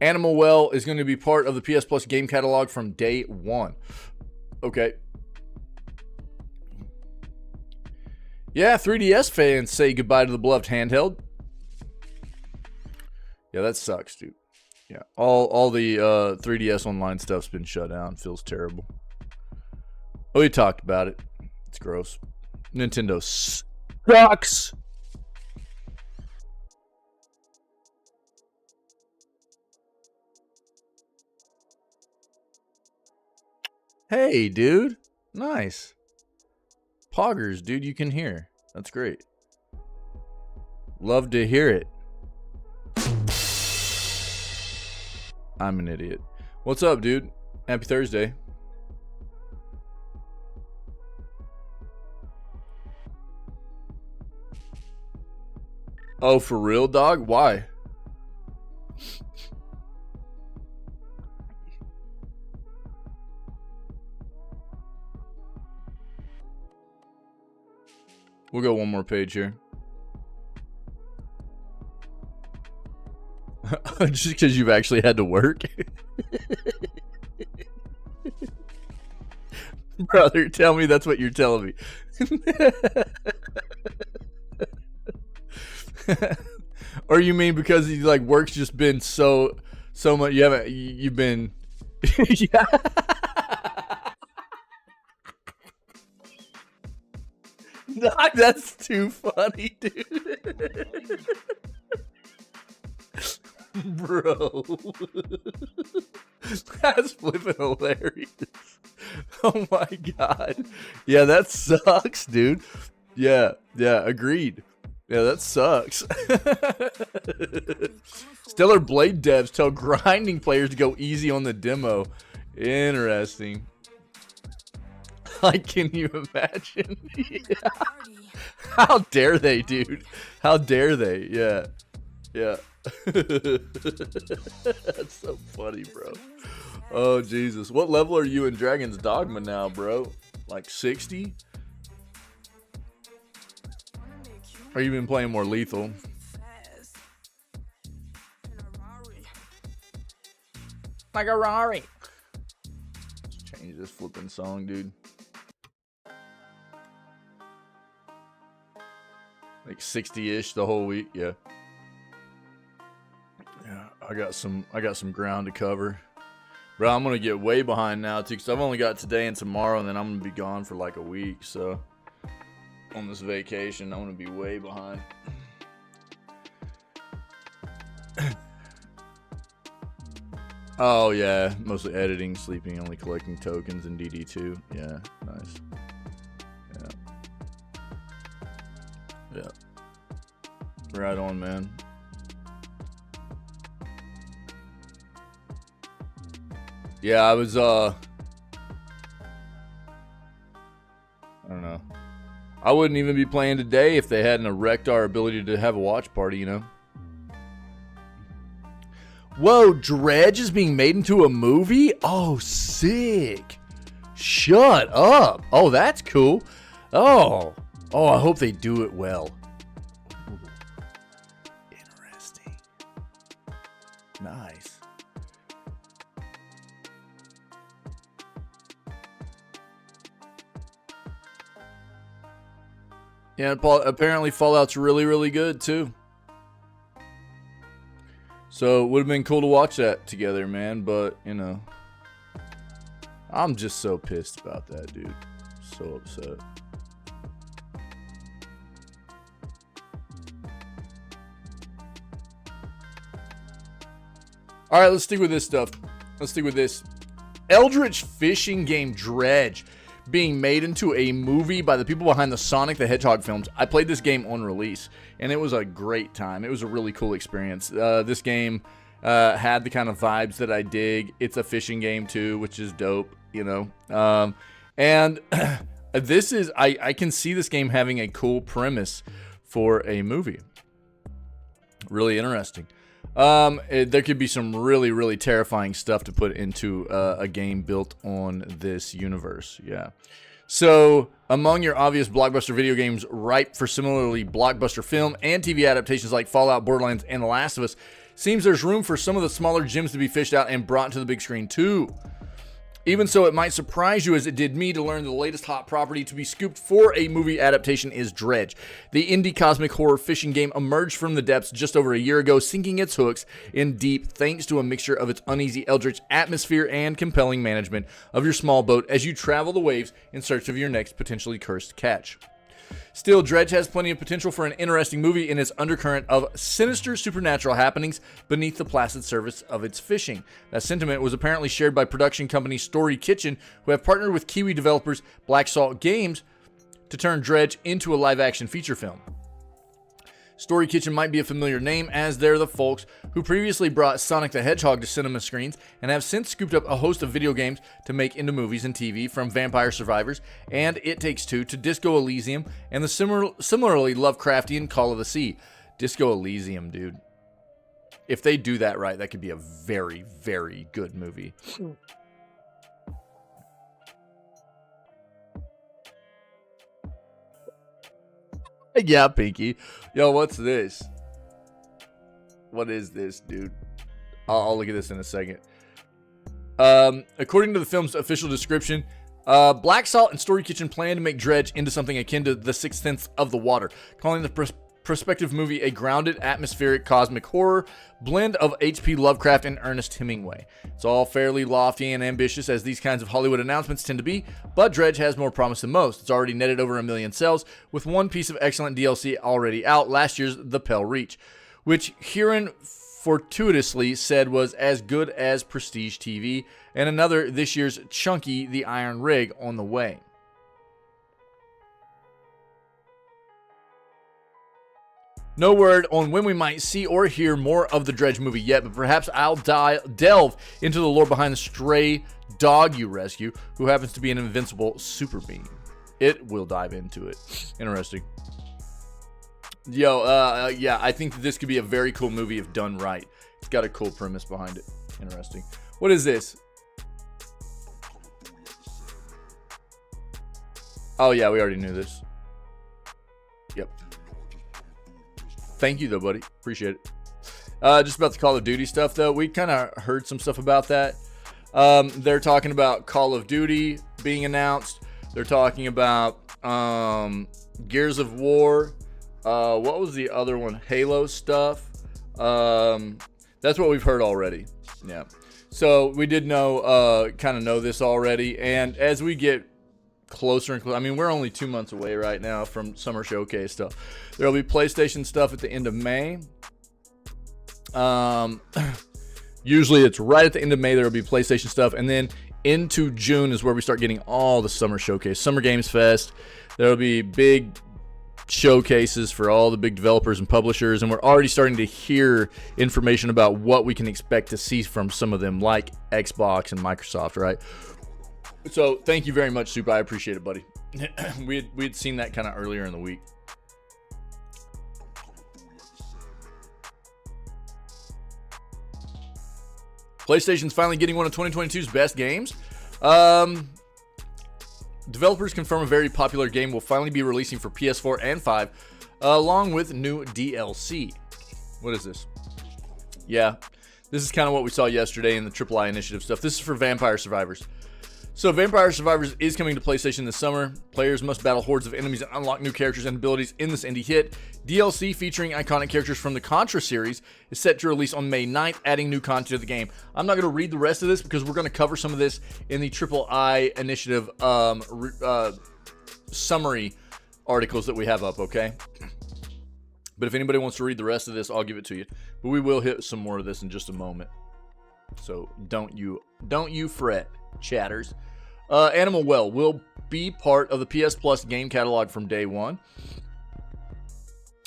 A: Animal Well is going to be part of the PS Plus game catalog from day one. Okay. Yeah, 3DS fans say goodbye to the beloved handheld. Yeah, that sucks, dude. Yeah, all the 3DS online stuff's been shut down. Feels terrible. Oh, we talked about it. It's gross. Nintendo sucks. Hey, dude. Nice. Poggers, dude, you can hear. That's great. Love to hear it. I'm an idiot. What's up, dude? Happy Thursday. Oh, for real, dog? Why? We'll go one more page here. Just because you've actually had to work? Brother, tell me that's what you're telling me. Or you mean because he like work's just been so much, you've been yeah. Doc, that's too funny, dude. Bro. That's flipping hilarious. Oh my god. Yeah, that sucks, dude. Yeah, agreed. Yeah, that sucks. Stellar Blade devs tell grinding players to go easy on the demo. Interesting. Like, can you imagine? Yeah. How dare they, dude? How dare they? Yeah. That's so funny, bro. Oh, Jesus. What level are you in Dragon's Dogma now, bro? Like 60? Or you been playing more lethal? Like a Rari. Let's change this flipping song, dude. Like 60-ish the whole week, yeah. Yeah, I got some ground to cover. Bro, I'm gonna get way behind now too, because I've only got today and tomorrow, and then I'm gonna be gone for like a week, so on this vacation, I'm gonna be way behind. Oh yeah, mostly editing, sleeping, only collecting tokens in DD2. Yeah, nice. Yeah. Right on, man. Yeah, I was I don't know. I wouldn't even be playing today if they hadn't wrecked our ability to have a watch party, you know. Whoa, Dredge is being made into a movie? Oh, sick. Shut up. Oh, that's cool. Oh, I hope they do it well. Ooh. Interesting. Nice. Yeah, apparently Fallout's really, really good, too. So, it would have been cool to watch that together, man, but, you know. I'm just so pissed about that, dude. So upset. Alright, let's stick with this stuff. Let's stick with this. Eldritch fishing game Dredge being made into a movie by the people behind the Sonic the Hedgehog films. I played this game on release, and it was a great time. It was a really cool experience. This game had the kind of vibes that I dig. It's a fishing game too, which is dope, you know. And this is, I can see this game having a cool premise for a movie. Really interesting. There could be some really, really terrifying stuff to put into a game built on this universe. Yeah. So, among your obvious blockbuster video games ripe for similarly blockbuster film and TV adaptations like Fallout, Borderlands, and The Last of Us, seems there's room for some of the smaller gems to be fished out and brought to the big screen too. Even so, it might surprise you as it did me to learn the latest hot property to be scooped for a movie adaptation is Dredge. The indie cosmic horror fishing game emerged from the depths just over a year ago, sinking its hooks in deep thanks to a mixture of its uneasy eldritch atmosphere and compelling management of your small boat as you travel the waves in search of your next potentially cursed catch. Still, Dredge has plenty of potential for an interesting movie in its undercurrent of sinister supernatural happenings beneath the placid surface of its fishing. That sentiment was apparently shared by production company Story Kitchen, who have partnered with Kiwi developers Black Salt Games to turn Dredge into a live-action feature film. Story Kitchen might be a familiar name, as they're the folks who previously brought Sonic the Hedgehog to cinema screens and have since scooped up a host of video games to make into movies and TV, from Vampire Survivors and It Takes Two to Disco Elysium and the similarly Lovecraftian Call of the Sea. Disco Elysium, dude. If they do that right, that could be a very, very good movie. Yeah, Pinky. Yo, what's this? What is this, dude? I'll look at this in a second. According to the film's official description, Black Salt and Story Kitchen plan to make Dredge into something akin to The Sixth Sense of the Water, calling the prospective movie a grounded, atmospheric, cosmic horror blend of H.P. Lovecraft and Ernest Hemingway. It's all fairly lofty and ambitious, as these kinds of Hollywood announcements tend to be, but Dredge has more promise than most. It's already netted over 1 million sales, with one piece of excellent DLC already out, last year's The Pale Reach, which Kieran fortuitously said was as good as Prestige TV, and another, this year's Chunky the Iron Rig, on the way. No word on when we might see or hear more of the Dredge movie yet, but perhaps I'll delve into the lore behind the stray dog you rescue, who happens to be an invincible super being. It will dive into it. Interesting. Yo, yeah, I think that this could be a very cool movie if done right. It's got a cool premise behind it. Interesting. What is this? Oh, yeah, we already knew this. Yep. Thank you, though, buddy. Appreciate it. Just about the Call of Duty stuff, though. We kind of heard some stuff about that. They're talking about Call of Duty being announced. They're talking about Gears of War. What was the other one? Halo stuff. That's what we've heard already. Yeah. So we did know, kind of know this already. And as we get closer and closer, I mean, we're only 2 months away right now from Summer Showcase stuff. There'll be PlayStation stuff at the end of May. Usually it's right at the end of May, there'll be PlayStation stuff. And then into June is where we start getting all the Summer Showcase. Summer Games Fest. There'll be big showcases for all the big developers and publishers, and we're already starting to hear information about what we can expect to see from some of them, like Xbox and Microsoft, right? So thank you very much, Super. I appreciate it, buddy. We'd seen that kind of earlier in the week. PlayStation's finally getting one of 2022's best games. Developers confirm a very popular game will finally be releasing for PS4 and 5, along with new DLC. What is this? Yeah, this is kind of what we saw yesterday in the III Initiative stuff. This is for Vampire Survivors. So Vampire Survivors is coming to PlayStation this summer. Players must battle hordes of enemies and unlock new characters and abilities in this indie hit. DLC featuring iconic characters from the Contra series is set to release on May 9th, adding new content to the game. I'm not going to read the rest of this because we're going to cover some of this in the III Initiative summary articles that we have up, okay? But if anybody wants to read the rest of this, I'll give it to you. But we will hit some more of this in just a moment. So don't you fret, chatters. Animal Well will be part of the PS Plus game catalog from day one.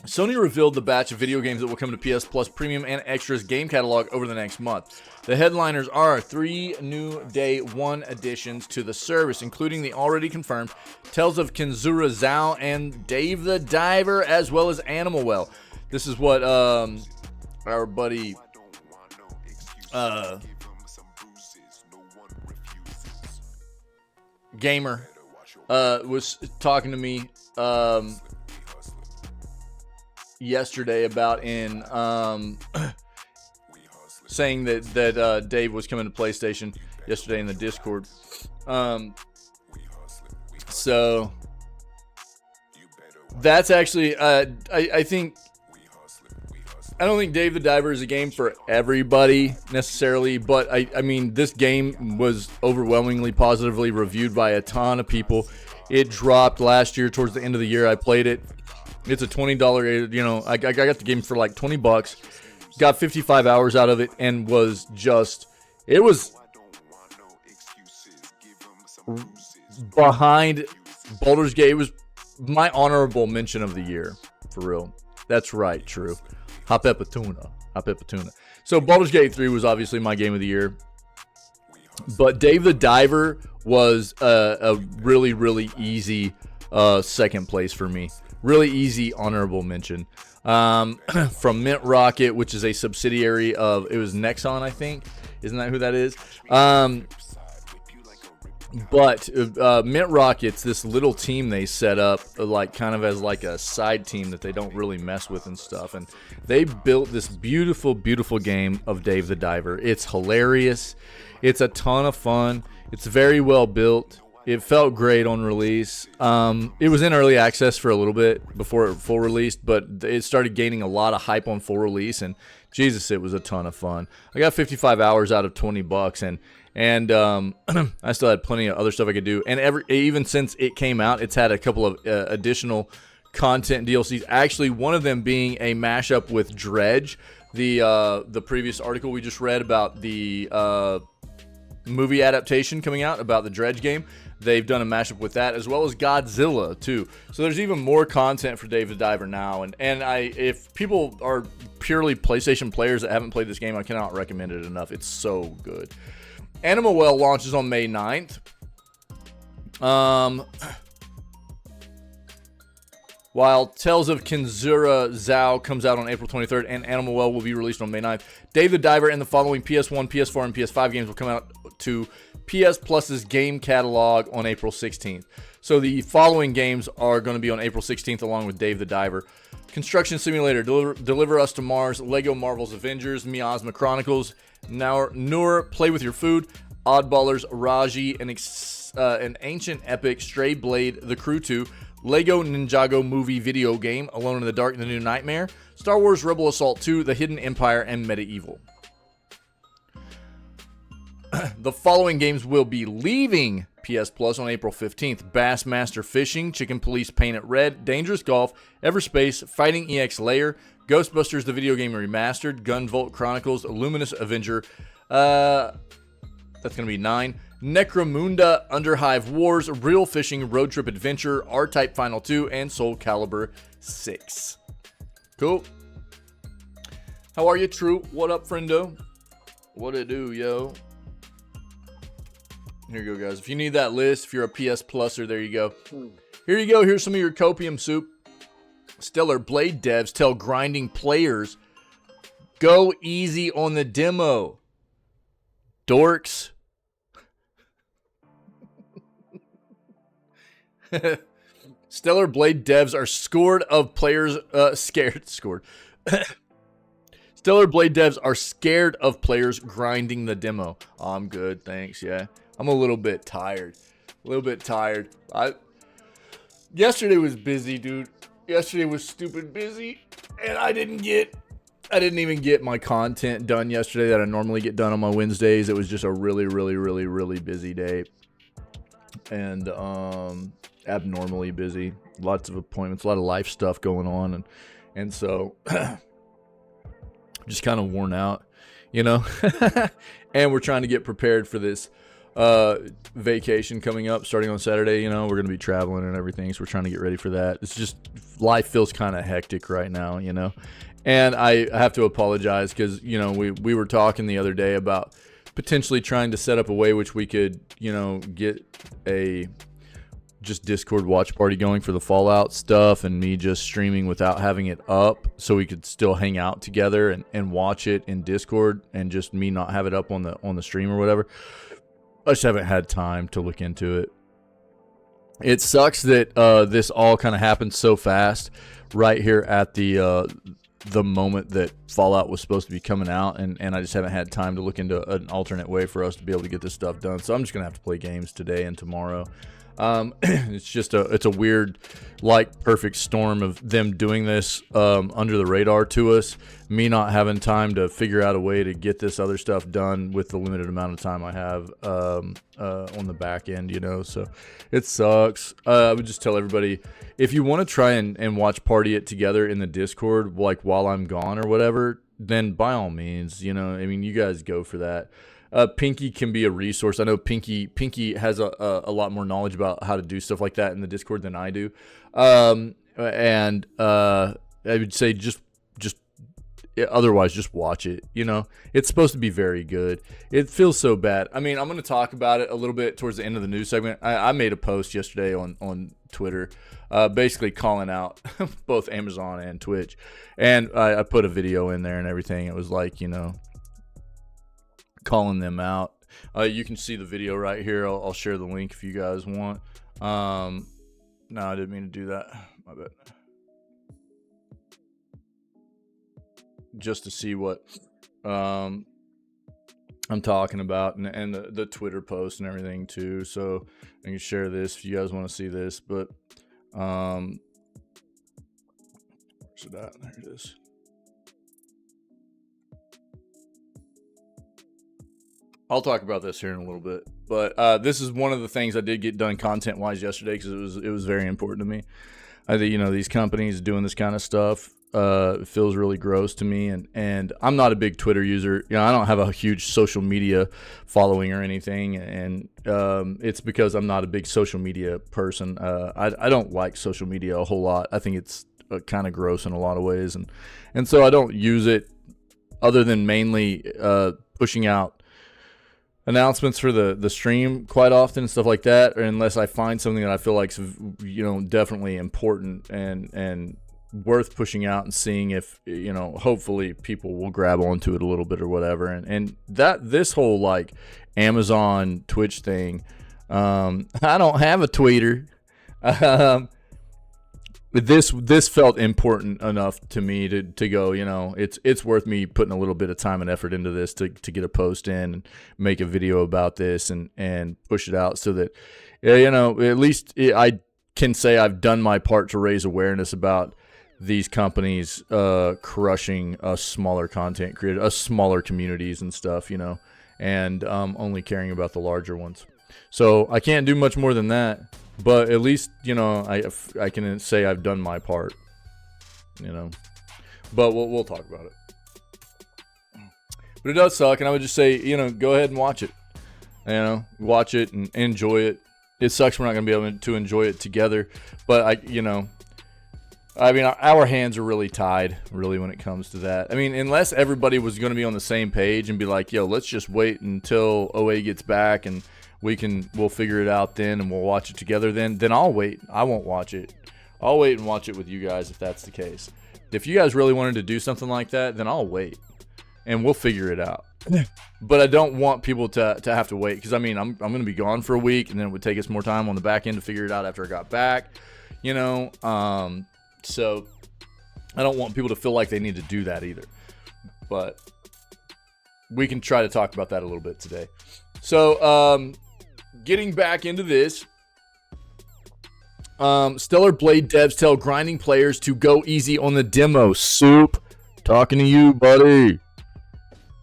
A: Sony revealed the batch of video games that will come to PS Plus Premium and Extras game catalog over the next month. The headliners are 3 new day one additions to the service, including the already confirmed Tales of Kenzura Zhao and Dave the Diver, as well as Animal Well. This is what our buddy Gamer was talking to me yesterday about in saying that Dave was coming to PlayStation, yesterday in the Discord. So that's actually, I think, I don't think Dave the Diver is a game for everybody necessarily, but I mean, this game was overwhelmingly positively reviewed by a ton of people. It dropped last year towards the end of the year. I played it. It's a $20, you know, I got the game for like $20, got 55 hours out of it, and was just, it was behind Baldur's Gate. It was my honorable mention of the year, for real. That's right, true. Hop Epituna. So Baldur's Gate 3 was obviously my game of the year. But Dave the Diver was a really, really easy second place for me. Really easy honorable mention. From Mint Rocket, which is a subsidiary of, it was Nexon, I think. Isn't that who that is? But Mint Rocket's this little team they set up, like kind of as like a side team that they don't really mess with and stuff. And they built this beautiful, beautiful game of Dave the Diver. It's hilarious. It's a ton of fun. It's very well built. It felt great on release. It was in early access for a little bit before it full released, but it started gaining a lot of hype on full release. And Jesus, it was a ton of fun. I got 55 hours out of $20, and I still had plenty of other stuff I could do. And even since it came out, it's had a couple of additional content DLCs. Actually, one of them being a mashup with Dredge, the previous article we just read about the movie adaptation coming out about the Dredge game. They've done a mashup with that, as well as Godzilla too. So there's even more content for Dave the Diver now. And if people are purely PlayStation players that haven't played this game, I cannot recommend it enough. It's so good. Animal Well launches on May 9th. While Tales of Kenzura Zhao comes out on April 23rd, and Animal Well will be released on May 9th. Dave the Diver and the following PS1, PS4, and PS5 games will come out to PS Plus's game catalog on April 16th. So the following games are going to be on April 16th along with Dave the Diver. Construction Simulator, Deliver Us to Mars, Lego Marvel's Avengers, Miasma Chronicles, Noor, Play With Your Food, Oddballers, Raji, an Ancient Epic, Stray Blade, The Crew 2, Lego Ninjago Movie Video Game, Alone in the Dark, The New Nightmare, Star Wars Rebel Assault 2, The Hidden Empire, and Medieval. The following games will be leaving PS Plus on April 15th. Bassmaster Fishing, Chicken Police Paint It Red, Dangerous Golf, Everspace, Fighting EX Layer, Ghostbusters the Video Game Remastered, Gunvolt Chronicles, Luminous Avenger, that's going to be 9. Necromunda, Underhive Wars, Real Fishing, Road Trip Adventure, R-Type Final 2, and Soul Calibur 6. Cool. How are you, True? What up, friendo? What it do, yo? Here you go, guys. If you need that list, if you're a PS Pluser, there you go. Here you go. Here's some of your copium soup. Stellar Blade devs tell grinding players, go easy on the demo. Dorks. Stellar Blade devs are scared of players Stellar Blade devs are scared of players grinding the demo. Oh, I'm good, thanks. Yeah, I'm a little bit tired. Yesterday was busy, dude. Yesterday was stupid busy, and I didn't even get my content done yesterday that I normally get done on my Wednesdays. It was just a really busy day, and abnormally busy. Lots of appointments, a lot of life stuff going on, and so just kind of worn out, you know. And we're trying to get prepared for this vacation coming up starting on Saturday. You know, we're gonna be traveling and everything, so we're trying to get ready for that. It's just, life feels kind of hectic right now, you know. And I have to apologize because, you know, we were talking the other day about potentially trying to set up a way which we could, you know, get a just Discord watch party going for the Fallout stuff, and me just streaming without having it up, so we could still hang out together and watch it in Discord, and just me not have it up on the stream or whatever. I just haven't had time to look into it. It sucks that this all kind of happened so fast right here at the the moment that Fallout was supposed to be coming out, and I just haven't had time to look into an alternate way for us to be able to get this stuff done. So I'm just gonna have to play games today and tomorrow. It's a weird, like, perfect storm of them doing this under the radar to us, me not having time to figure out a way to get this other stuff done with the limited amount of time I have on the back end, you know. So it sucks. I would just tell everybody, if you want to try and watch Party It together in the Discord, like while I'm gone or whatever, then by all means, you know, I mean, you guys go for that. Pinky can be a resource. I know Pinky has a lot more knowledge about how to do stuff like that in the Discord than I do. And I would say just otherwise just watch it. You know, it's supposed to be very good. It feels so bad. I mean, I'm going to talk about it a little bit towards the end of the news segment. I made a post yesterday on Twitter, basically calling out both Amazon and Twitch, and I put a video in there and everything. It was like, you know, calling them out. You can see the video right here. I'll share the link if you guys want. No, I didn't mean to do that. My bad. Just to see what I'm talking about, and the Twitter post and everything too. So I can share this if you guys want to see this. But where's it at? There it is. I'll talk about this here in a little bit, but this is one of the things I did get done content-wise yesterday because it was very important to me. I think, you know, these companies doing this kind of stuff feels really gross to me, and I'm not a big Twitter user. You know, I don't have a huge social media following or anything, and it's because I'm not a big social media person. I don't like social media a whole lot. I think it's kind of gross in a lot of ways, and so I don't use it other than mainly pushing out announcements for the stream quite often and stuff like that, or unless I find something that I feel like's, you know, definitely important and worth pushing out and seeing if, you know, hopefully people will grab onto it a little bit or whatever. And that this whole like Amazon Twitch thing, I don't have a tweeter. This felt important enough to me to go, you know, it's worth me putting a little bit of time and effort into this to get a post in and make a video about this and push it out so that, you know, at least I can say I've done my part to raise awareness about these companies crushing us smaller content creators, us smaller communities and stuff, you know, and only caring about the larger ones. So I can't do much more than that. But at least, you know, I can say I've done my part, you know. But we'll talk about it. But it does suck, and I would just say, you know, go ahead and watch it. You know, watch it and enjoy it. It sucks we're not going to be able to enjoy it together. But, I mean, our hands are really tied, really, when it comes to that. I mean, unless everybody was going to be on the same page and be like, yo, let's just wait until OA gets back and we'll figure it out then and we'll watch it together then I'll wait. I won't watch it. I'll wait and watch it with you guys if that's the case. If you guys really wanted to do something like that, then I'll wait and we'll figure it out. But I don't want people to have to wait, because I mean, I'm going to be gone for a week, and then it would take us more time on the back end to figure it out after I got back, you know. So I don't want people to feel like they need to do that either. But we can try to talk about that a little bit today. So, getting back into this, Stellar Blade devs tell grinding players to go easy on the demo. Soup, talking to you, buddy.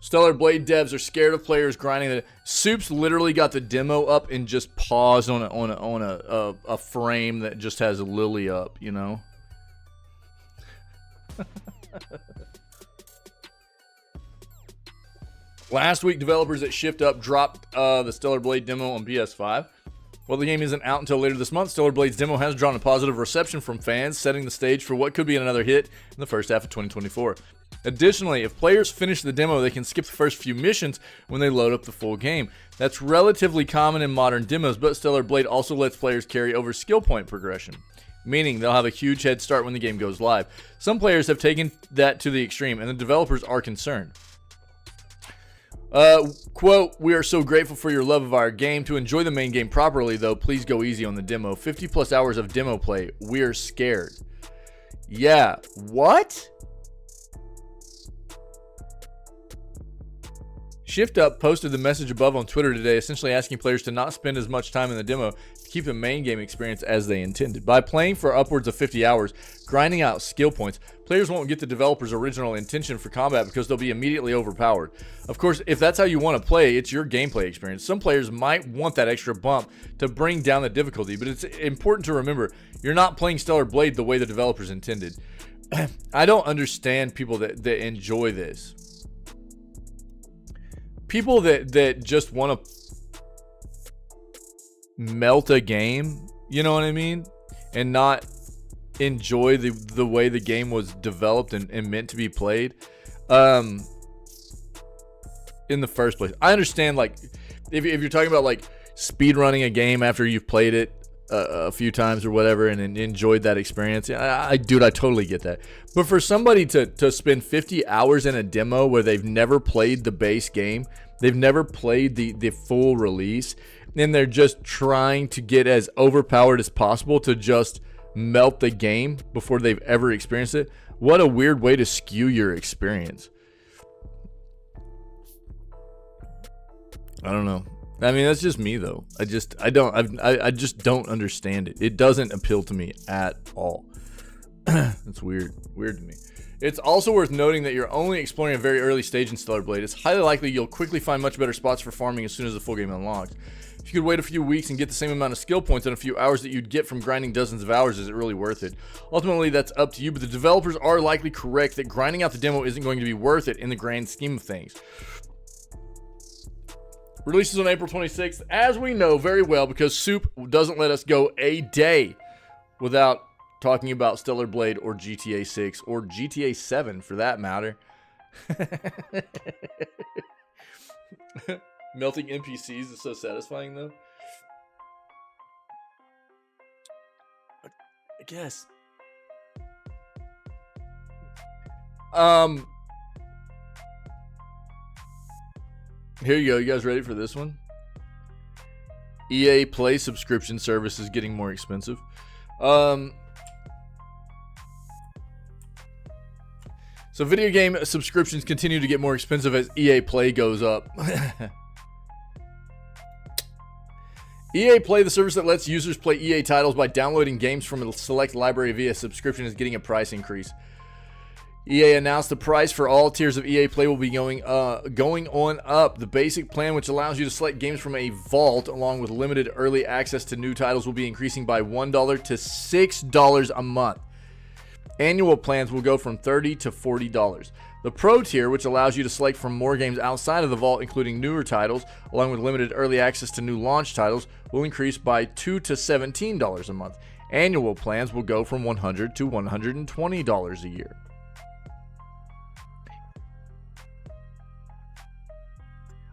A: Stellar Blade devs are scared of players grinding. Soup's literally got the demo up and just paused on a frame that just has a lily up, you know. Last week, developers at Shift Up dropped the Stellar Blade demo on PS5. While the game isn't out until later this month, Stellar Blade's demo has drawn a positive reception from fans, setting the stage for what could be another hit in the first half of 2024. Additionally, if players finish the demo, they can skip the first few missions when they load up the full game. That's relatively common in modern demos, but Stellar Blade also lets players carry over skill point progression, meaning they'll have a huge head start when the game goes live. Some players have taken that to the extreme, and the developers are concerned. Quote, "We are so grateful for your love of our game. To enjoy the main game properly, though, please go easy on the demo. 50 plus hours of demo play. We're scared." Yeah, what? Shift Up posted the message above on Twitter today, essentially asking players to not spend as much time in the demo to keep the main game experience as they intended. By playing for upwards of 50 hours, grinding out skill points, players won't get the developer's original intention for combat because they'll be immediately overpowered. Of course, if that's how you want to play, it's your gameplay experience. Some players might want that extra bump to bring down the difficulty, but it's important to remember, you're not playing Stellar Blade the way the developers intended. I don't understand people that enjoy this. People that just want to melt a game, you know what I mean? And not enjoy the way the game was developed and meant to be played in the first place. I understand, like, if you're talking about, like, speed running a game after you've played it a few times or whatever and enjoyed that experience, dude, I totally get that. But for somebody to spend 50 hours in a demo where they've never played the base game, they've never played the full release, and they're just trying to get as overpowered as possible to just melt the game before they've ever experienced it, what a weird way to skew your experience. I don't know. I mean, that's just me though. I just don't understand it. It doesn't appeal to me at all. It's weird to me. It's also worth noting that you're only exploring a very early stage in Stellar Blade. It's highly likely you'll quickly find much better spots for farming as soon as the full game unlocks. If you could wait a few weeks and get the same amount of skill points in a few hours that you'd get from grinding dozens of hours, is it really worth it? Ultimately, that's up to you, but the developers are likely correct that grinding out the demo isn't going to be worth it in the grand scheme of things. Releases on April 26th, as we know very well, because Soup doesn't let us go a day without talking about Stellar Blade or GTA 6 or GTA 7 for that matter. Melting NPCs is so satisfying though. I guess. Here you go. You guys ready for this one? EA Play subscription service is getting more expensive. So video game subscriptions continue to get more expensive as EA Play goes up. EA Play, the service that lets users play EA titles by downloading games from a select library via subscription, is getting a price increase. EA announced the price for all tiers of EA Play will be going on up. The basic plan, which allows you to select games from a vault along with limited early access to new titles, will be increasing by $1 to $6 a month. Annual plans will go from $30 to $40. The Pro tier, which allows you to select from more games outside of the vault, including newer titles, along with limited early access to new launch titles, will increase by $2 to $17 a month. Annual plans will go from $100 to $120 a year.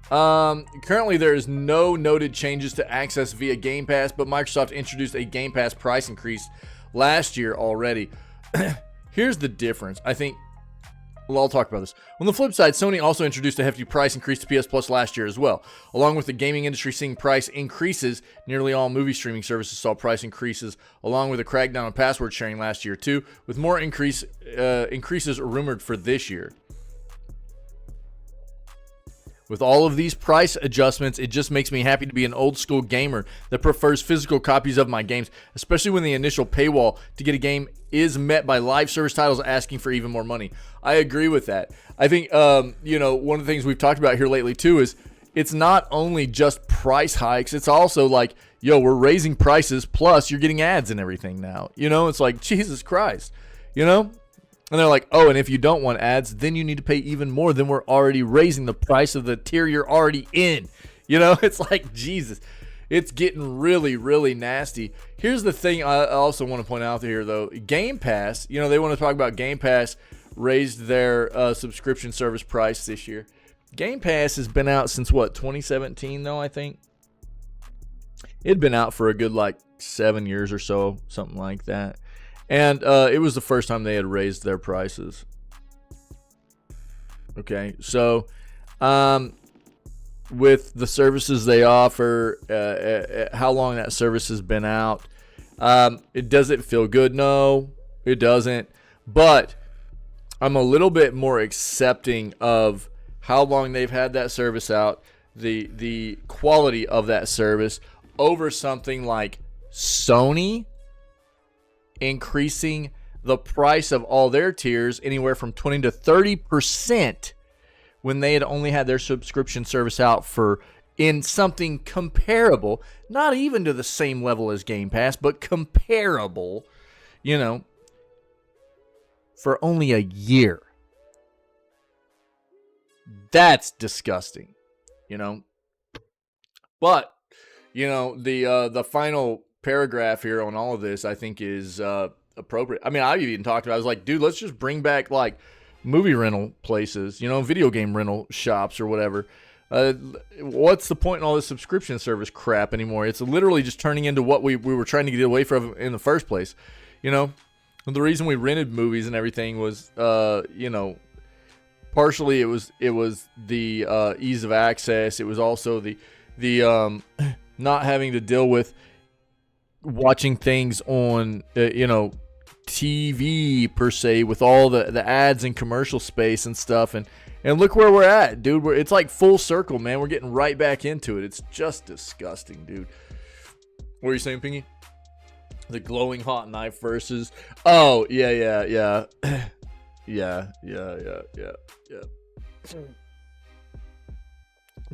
A: Currently there is no noted changes to access via Game Pass, but Microsoft introduced a Game Pass price increase last year already. Here's the difference. I think, well, I'll talk about this. On the flip side, Sony also introduced a hefty price increase to PS Plus last year as well. Along with the gaming industry seeing price increases, nearly all movie streaming services saw price increases, along with a crackdown on password sharing last year too, with more increases rumored for this year. With all of these price adjustments, it just makes me happy to be an old school gamer that prefers physical copies of my games, especially when the initial paywall to get a game is met by live service titles asking for even more money. I agree with that. I think, one of the things we've talked about here lately too is it's not only just price hikes, it's also like, yo, we're raising prices plus you're getting ads and everything now. It's like, Jesus Christ, And they're like, oh, and if you don't want ads, then you need to pay even more. Then we're already raising the price of the tier you're already in. It's like, Jesus. It's getting really, really nasty. Here's the thing I also want to point out here, though. Game Pass, they want to talk about Game Pass raised their subscription service price this year. Game Pass has been out since, 2017, though, I think? It'd been out for a good, 7 years or so, something like that. And it was the first time they had raised their prices. Okay, so with the services they offer, how long that service has been out, does it feel good? No, it doesn't. But I'm a little bit more accepting of how long they've had that service out, the quality of that service, over something like Sony increasing the price of all their tiers anywhere from 20 to 30% when they had only had their subscription service out for in something comparable, not even to the same level as Game Pass, but comparable, you know, for only a year. That's disgusting, you know. But, you know, the final paragraph here on all of this, I think, is appropriate. I mean, I even talked about, I was like, dude, let's just bring back, like, movie rental places, you know, video game rental shops or whatever. What's the point in all this subscription service crap anymore? It's literally just turning into what we were trying to get away from in the first place, you know. And the reason we rented movies and everything was, you know, partially it was the ease of access. It was also the not having to deal with watching things on, you know, TV per se, with all the ads and commercial space and stuff. And look where we're at, dude. It's like full circle, man. We're getting right back into it. It's just disgusting, dude. What are you saying, Pingy? The glowing hot knife versus... Oh, yeah. Yeah.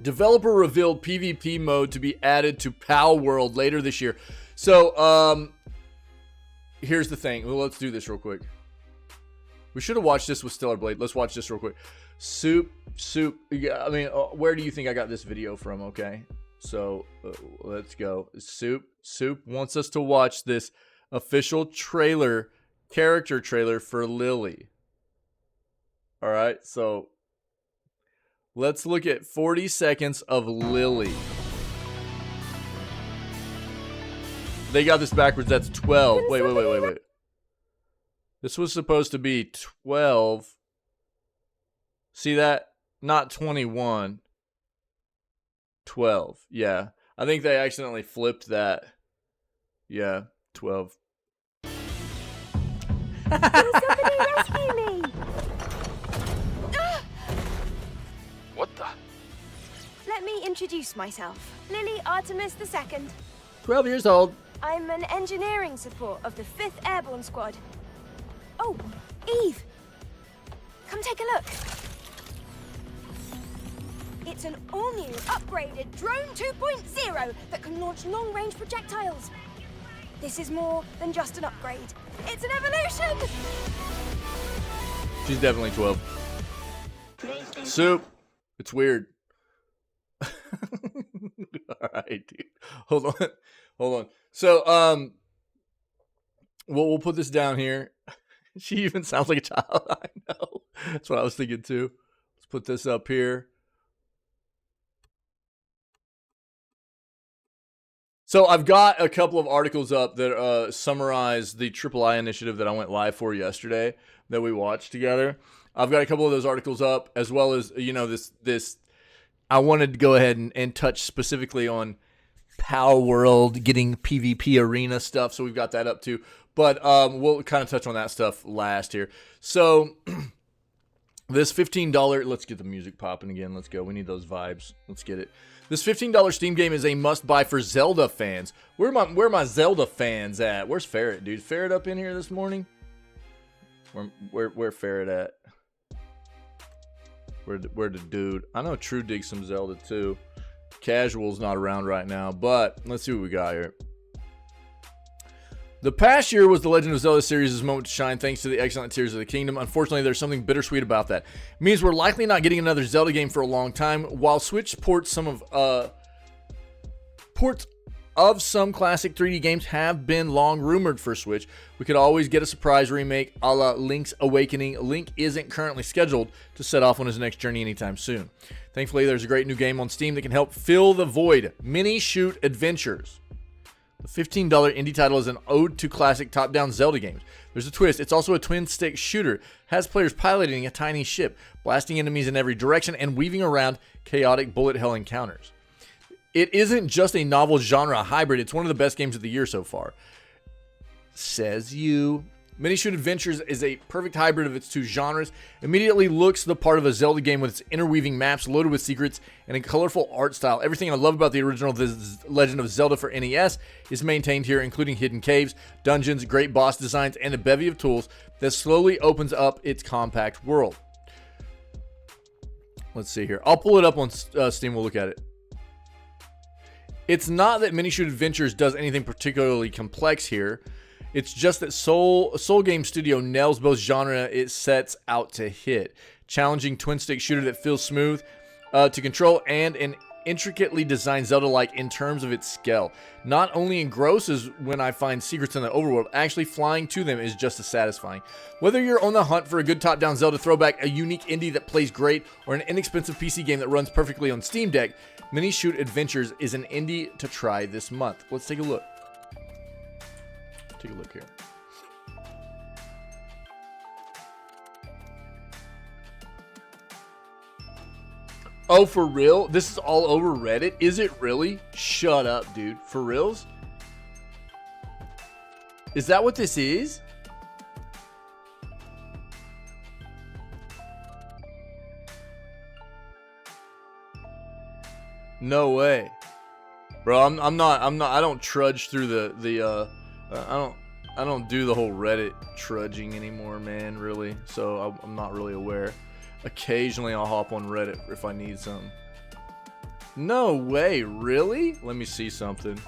A: Developer revealed PvP mode to be added to Pal World later this year. So, here's the thing. Well, let's do this real quick. We should have watched this with Stellar Blade. Let's watch this real quick. Soup. Yeah, I mean, where do you think I got this video from? Okay, so let's go. Soup wants us to watch this official trailer, character trailer for Lily. All right, so let's look at 40 seconds of Lily. They got this backwards. That's 12. Wait. This was supposed to be 12. See that? Not 21. 12. Yeah. I think they accidentally flipped that. Yeah, 12.
D: Can somebody rescue me?
B: What the?
D: Let me introduce myself. Lily Artemis II.
A: 12 years old.
D: I'm an engineering support of the 5th Airborne Squad. Oh, Eve! Come take a look. It's an all-new, upgraded Drone 2.0 that can launch long-range projectiles. This is more than just an upgrade. It's an evolution!
A: She's definitely 12. Soup. It's weird. Alright, dude. Hold on. So, we'll put this down here. She even sounds like a child. I know. That's what I was thinking too. Let's put this up here. So I've got a couple of articles up that summarize the III initiative that I went live for yesterday that we watched together. I've got a couple of those articles up, as well as, you know, this. I wanted to go ahead and touch specifically on Pal World getting PvP arena stuff, so we've got that up too. But we'll kind of touch on that stuff last here. So this $15, let's get the music popping again. Let's go. We need those vibes. Let's get it. This $15 Steam game is a must-buy for Zelda fans. Where are my Zelda fans at? Where's Ferret, dude? Ferret up in here this morning? Where Ferret at? Where the dude? I know True digs some Zelda too. Casual's not around right now, but let's see what we got here. The past year was the Legend of Zelda series' moment to shine thanks to the excellent Tears of the Kingdom. Unfortunately, there's something bittersweet about that. It means we're likely not getting another Zelda game for a long time. While Switch ports of some classic 3D games have been long rumored for Switch, we could always get a surprise remake a la Link's Awakening. Link isn't currently scheduled to set off on his next journey anytime soon. Thankfully, there's a great new game on Steam that can help fill the void. Mini Shoot Adventures. The $15 indie title is an ode to classic top-down Zelda games. There's a twist. It's also a twin-stick shooter. Has players piloting a tiny ship, blasting enemies in every direction, and weaving around chaotic bullet hell encounters. It isn't just a novel genre hybrid. It's one of the best games of the year so far. Says you. Mini Shoot Adventures is a perfect hybrid of its two genres. Immediately looks the part of a Zelda game with its interweaving maps loaded with secrets and a colorful art style. Everything I love about the original Legend of Zelda for NES is maintained here, including hidden caves, dungeons, great boss designs, and a bevy of tools that slowly opens up its compact world. Let's see here. I'll pull it up on Steam. We'll look at it. It's not that Mini Shoot Adventures does anything particularly complex here. It's just that Soul Game Studio nails both genre it sets out to hit. Challenging twin-stick shooter that feels smooth to control and an intricately designed Zelda-like in terms of its scale. Not only engrosses when I find secrets in the overworld, actually flying to them is just as satisfying. Whether you're on the hunt for a good top-down Zelda throwback, a unique indie that plays great, or an inexpensive PC game that runs perfectly on Steam Deck, Mini Shoot Adventures is an indie to try this month. Let's take a look. Take a look here. Oh, for real? This is all over Reddit? Is it really? Shut up, dude. For reals? Is that what this is? No way. Bro, I'm not, I don't trudge through I don't do the whole Reddit trudging anymore, man, really. So I'm not really aware. Occasionally I'll hop on Reddit if I need something. No way, really? Let me see something.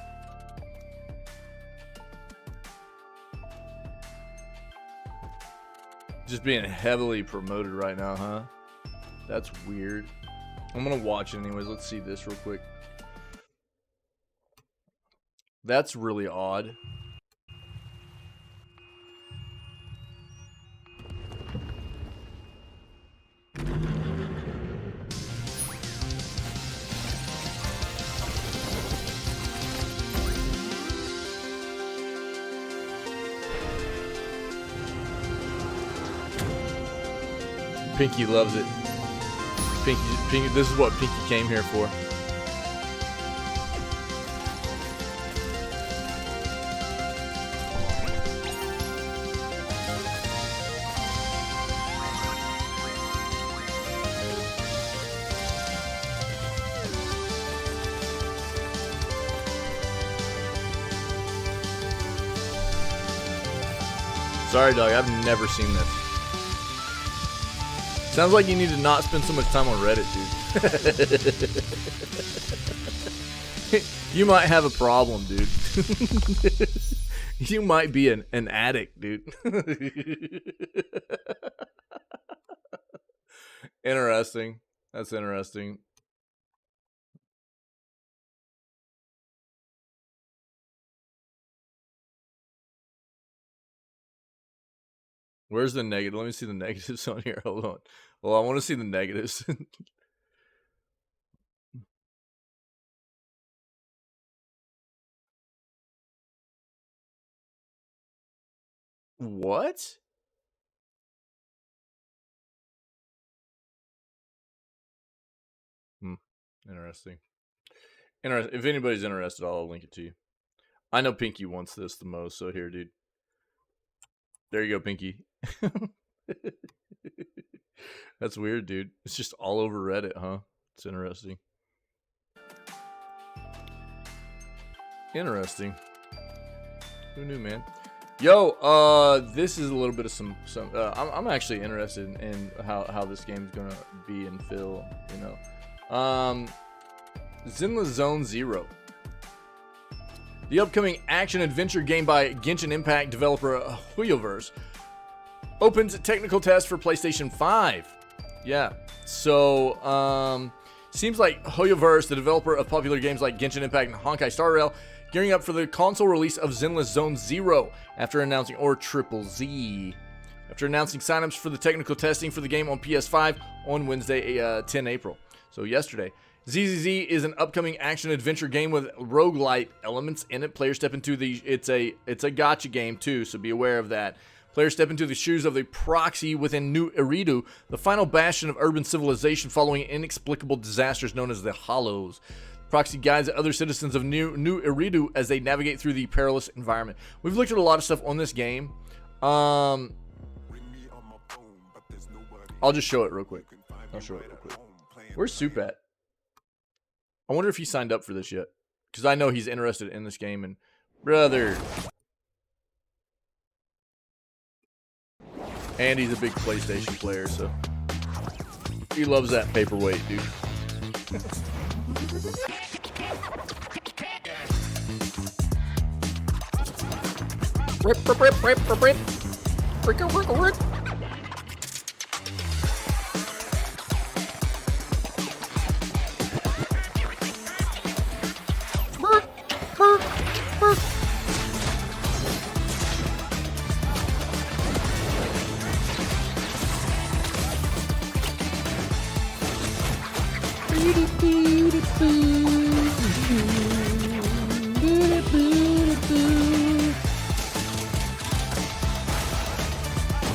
A: Just being heavily promoted right now, huh? That's weird. I'm gonna watch it anyways. Let's see this real quick. That's really odd. Pinky loves it. Pinky, this is what Pinky came here for. Sorry, dog, I've never seen this. Sounds like you need to not spend so much time on Reddit, dude. You might have a problem, dude. You might be an addict, dude. Interesting. That's interesting. Where's the negative? Let me see the negatives on here. Hold on. Well, I want to see the negatives. What? Interesting. If anybody's interested, I'll link it to you. I know Pinky wants this the most, so here, dude. There you go, Pinky. That's weird, dude. It's just all over Reddit, huh? It's interesting. Interesting. Who knew, man? Yo, this is a little bit of some. I'm actually interested in how this game's gonna be and feel. You know, Zenless Zone Zero. The upcoming action-adventure game by Genshin Impact developer Hoyoverse opens technical test for PlayStation 5. Yeah, so seems like Hoyoverse, the developer of popular games like Genshin Impact and Honkai Star Rail, gearing up for the console release of Zenless Zone Zero after announcing, or Triple Z, after announcing signups for the technical testing for the game on PS5 on Wednesday, 10 April. So yesterday. ZZZ is an upcoming action-adventure game with roguelite elements in it. Players step into the... It's a gacha game, too, so be aware of that. Players step into the shoes of the proxy within New Eridu, the final bastion of urban civilization following inexplicable disasters known as the Hollows. Proxy guides other citizens of New Eridu as they navigate through the perilous environment. We've looked at a lot of stuff on this game. I'll just show it real quick. Where's Soup at? I wonder if he signed up for this yet. Because I know he's interested in this game. And brother. And he's a big PlayStation player, so he loves that paperweight, dude.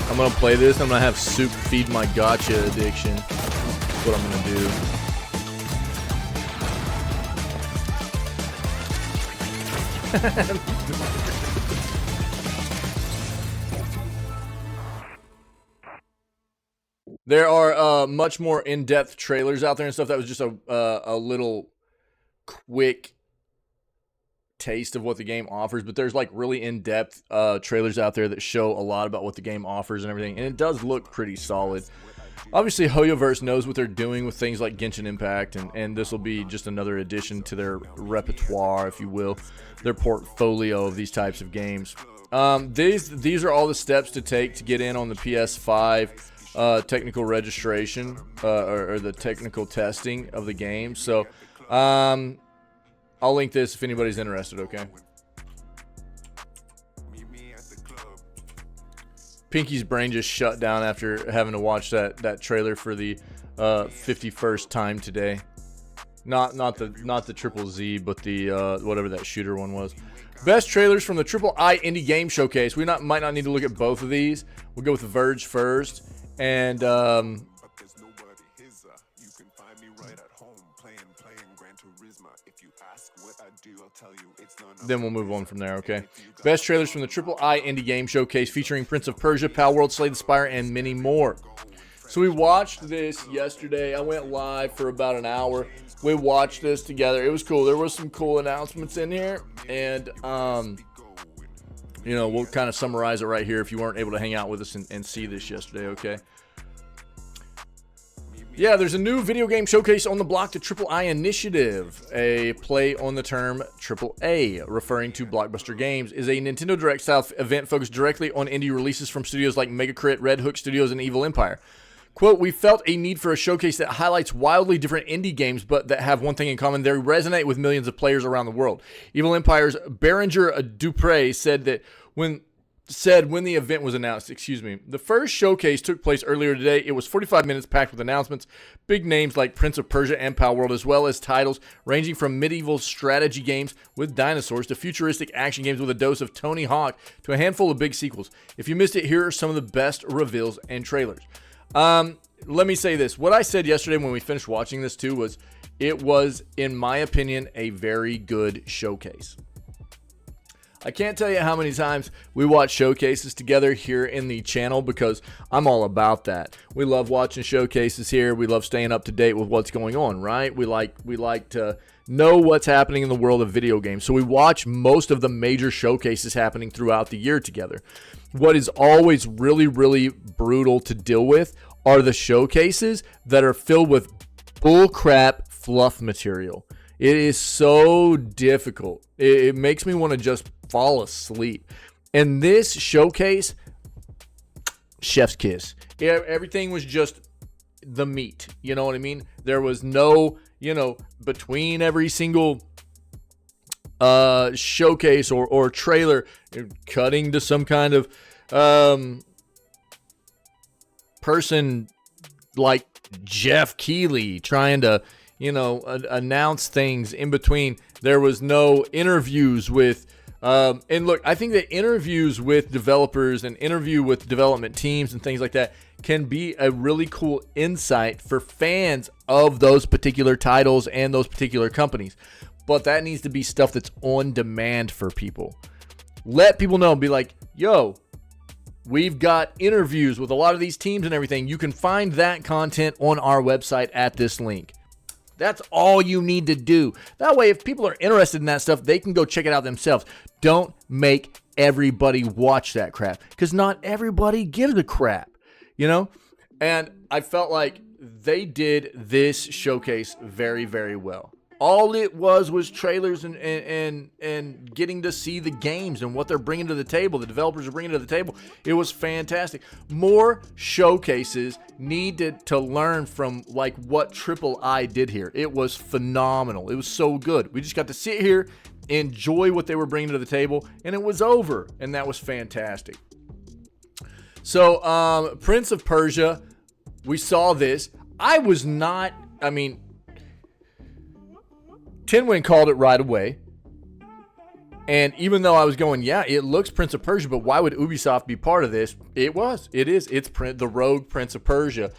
A: I'm gonna play this. I'm gonna have Soup feed my gotcha addiction. That's what I'm gonna do. There are much more in-depth trailers out there and stuff. That was just a little quick taste of what the game offers, but there's like really in-depth trailers out there that show a lot about what the game offers and everything, and it does look pretty solid. Obviously, Hoyoverse knows what they're doing with things like Genshin Impact, and this will be just another addition to their repertoire, if you will, their portfolio of these types of games. These are all the steps to take to get in on the PS5 technical registration or the technical testing of the game. So I'll link this if anybody's interested, okay? Pinky's brain just shut down after having to watch that trailer for the 51st time today. Not the Triple Z, but the whatever that shooter one was. Best trailers from the Triple I Indie Game Showcase. We might not need to look at both of these. We'll go with The Verge first, and then we'll move on from there, okay? Best trailers from the Triple I Indie Game Showcase featuring Prince of Persia, Palworld, Slay the Spire, and many more. So we watched this yesterday. I went live for about an hour. We watched this together. It was cool. There was some cool announcements in here, and you know, we'll kind of summarize it right here if you weren't able to hang out with us and see this yesterday, okay? Yeah, there's a new video game showcase on the block, the Triple I Initiative. A play on the term Triple A, referring to Blockbuster Games, is a Nintendo Direct style event focused directly on indie releases from studios like Megacrit, Red Hook Studios, and Evil Empire. Quote, we felt a need for a showcase that highlights wildly different indie games, but that have one thing in common. They resonate with millions of players around the world. Evil Empire's Berenger Dupre said when the event was announced, the first showcase took place earlier today. It was 45 minutes packed with announcements, big names like Prince of Persia and Palworld, as well as titles ranging from medieval strategy games with dinosaurs to futuristic action games with a dose of Tony Hawk to a handful of big sequels. If you missed it, here are some of the best reveals and trailers. Let me say this. What I said yesterday when we finished watching this too was it was, in my opinion, a very good showcase. I can't tell you how many times we watch showcases together here in the channel because I'm all about that. We love watching showcases here. We love staying up to date with what's going on, right? We like to know what's happening in the world of video games. So we watch most of the major showcases happening throughout the year together. What is always really, really brutal to deal with are the showcases that are filled with bullcrap fluff material. It is so difficult. It makes me want to just fall asleep. And this showcase, chef's kiss. Everything was just the meat. You know what I mean? There was no, between every single showcase or trailer, cutting to some kind of person like Jeff Keighley trying to announce things in between. There was no interviews with and look, I think that interviews with developers and interview with development teams and things like that can be a really cool insight for fans of those particular titles and those particular companies. But that needs to be stuff that's on demand for people. Let people know, be like, yo, We've got interviews with a lot of these teams and everything. You can find that content on our website at this link. That's all you need to do. That way, if people are interested in that stuff, they can go check it out themselves. Don't make everybody watch that crap, because not everybody gives a crap, you know? And I felt like they did this showcase very, very well. All it was trailers and getting to see the games and what they're bringing to the table. The developers are bringing to the table. It was fantastic. More showcases need to learn from like what Triple I did here. It was phenomenal. It was so good. We just got to sit here, enjoy what they were bringing to the table, and it was over. And that was fantastic. So, Prince of Persia, we saw this. Tinwin called it right away. And even though I was going, yeah, it looks Prince of Persia, but why would Ubisoft be part of this? It is. It's the Rogue Prince of Persia.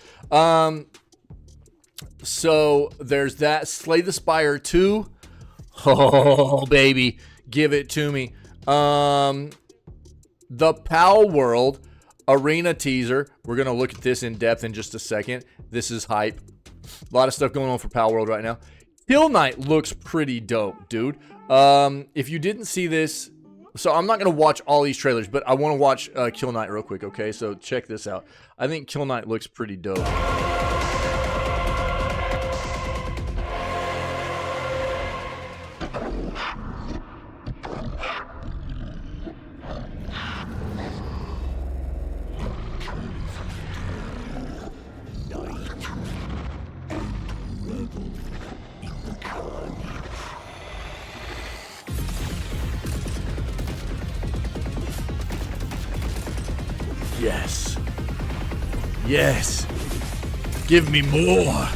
A: So there's that. Slay the Spire 2. Oh, baby. Give it to me. The Pal World Arena teaser. We're going to look at this in depth in just a second. This is hype. A lot of stuff going on for Pal World right now. Kill Knight looks pretty dope, dude. If you didn't see this, so I'm not going to watch all these trailers, but I want to watch Kill Knight real quick, okay? So check this out. I think Kill Knight looks pretty dope. Yes. Yes. Give me more.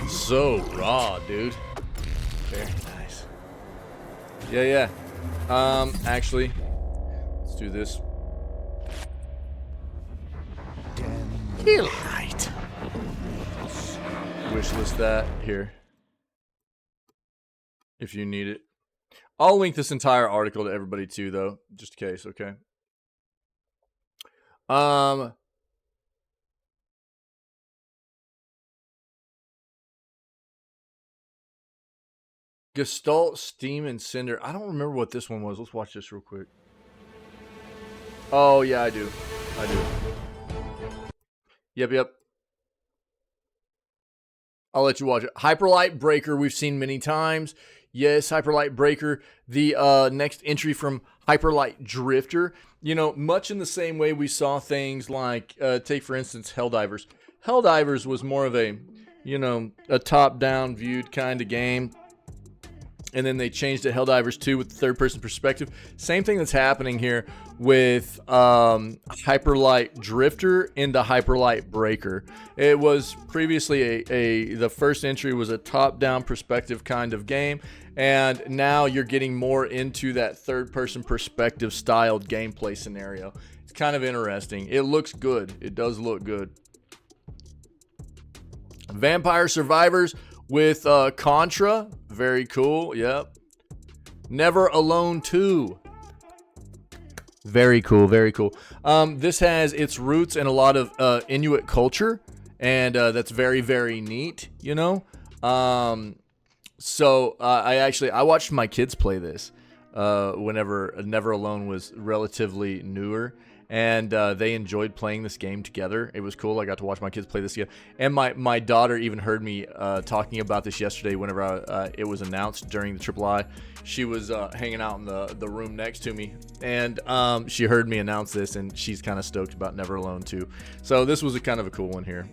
A: So raw, dude. Very nice. Yeah. Actually, let's do this. Kill Knight. Wishlist that here. If you need it. I'll link this entire article to everybody too, though, just in case, okay? Gestalt, Steam, and Cinder. I don't remember what this one was. Let's watch this real quick. Oh, yeah, I do. Yep. I'll let you watch it. Hyperlight Breaker, we've seen many times. Yes, Hyperlight Breaker. The next entry from Hyperlight Drifter. You know, much in the same way we saw things like, take for instance, Helldivers. Helldivers was more of a, you know, a top-down viewed kind of game. And then they changed to Helldivers 2 with the third-person perspective. Same thing that's happening here with Hyperlight Drifter into Hyperlight Breaker. It was previously the first entry was a top-down perspective kind of game, and now you're getting more into that third-person perspective styled gameplay scenario. It's kind of interesting. It looks good. It does look good. Vampire Survivors with Contra. Very cool. Yep. Never Alone 2. Very cool. This has its roots in a lot of Inuit culture, and that's very, very neat, you know? So I watched my kids play this whenever Never Alone was relatively newer, and they enjoyed playing this game together. It was cool. I got to watch my kids play this together. And my daughter even heard me talking about this yesterday whenever it was announced during the Triple I. She was hanging out in the room next to me, and she heard me announce this, and she's kind of stoked about Never Alone 2. So this was a kind of a cool one here.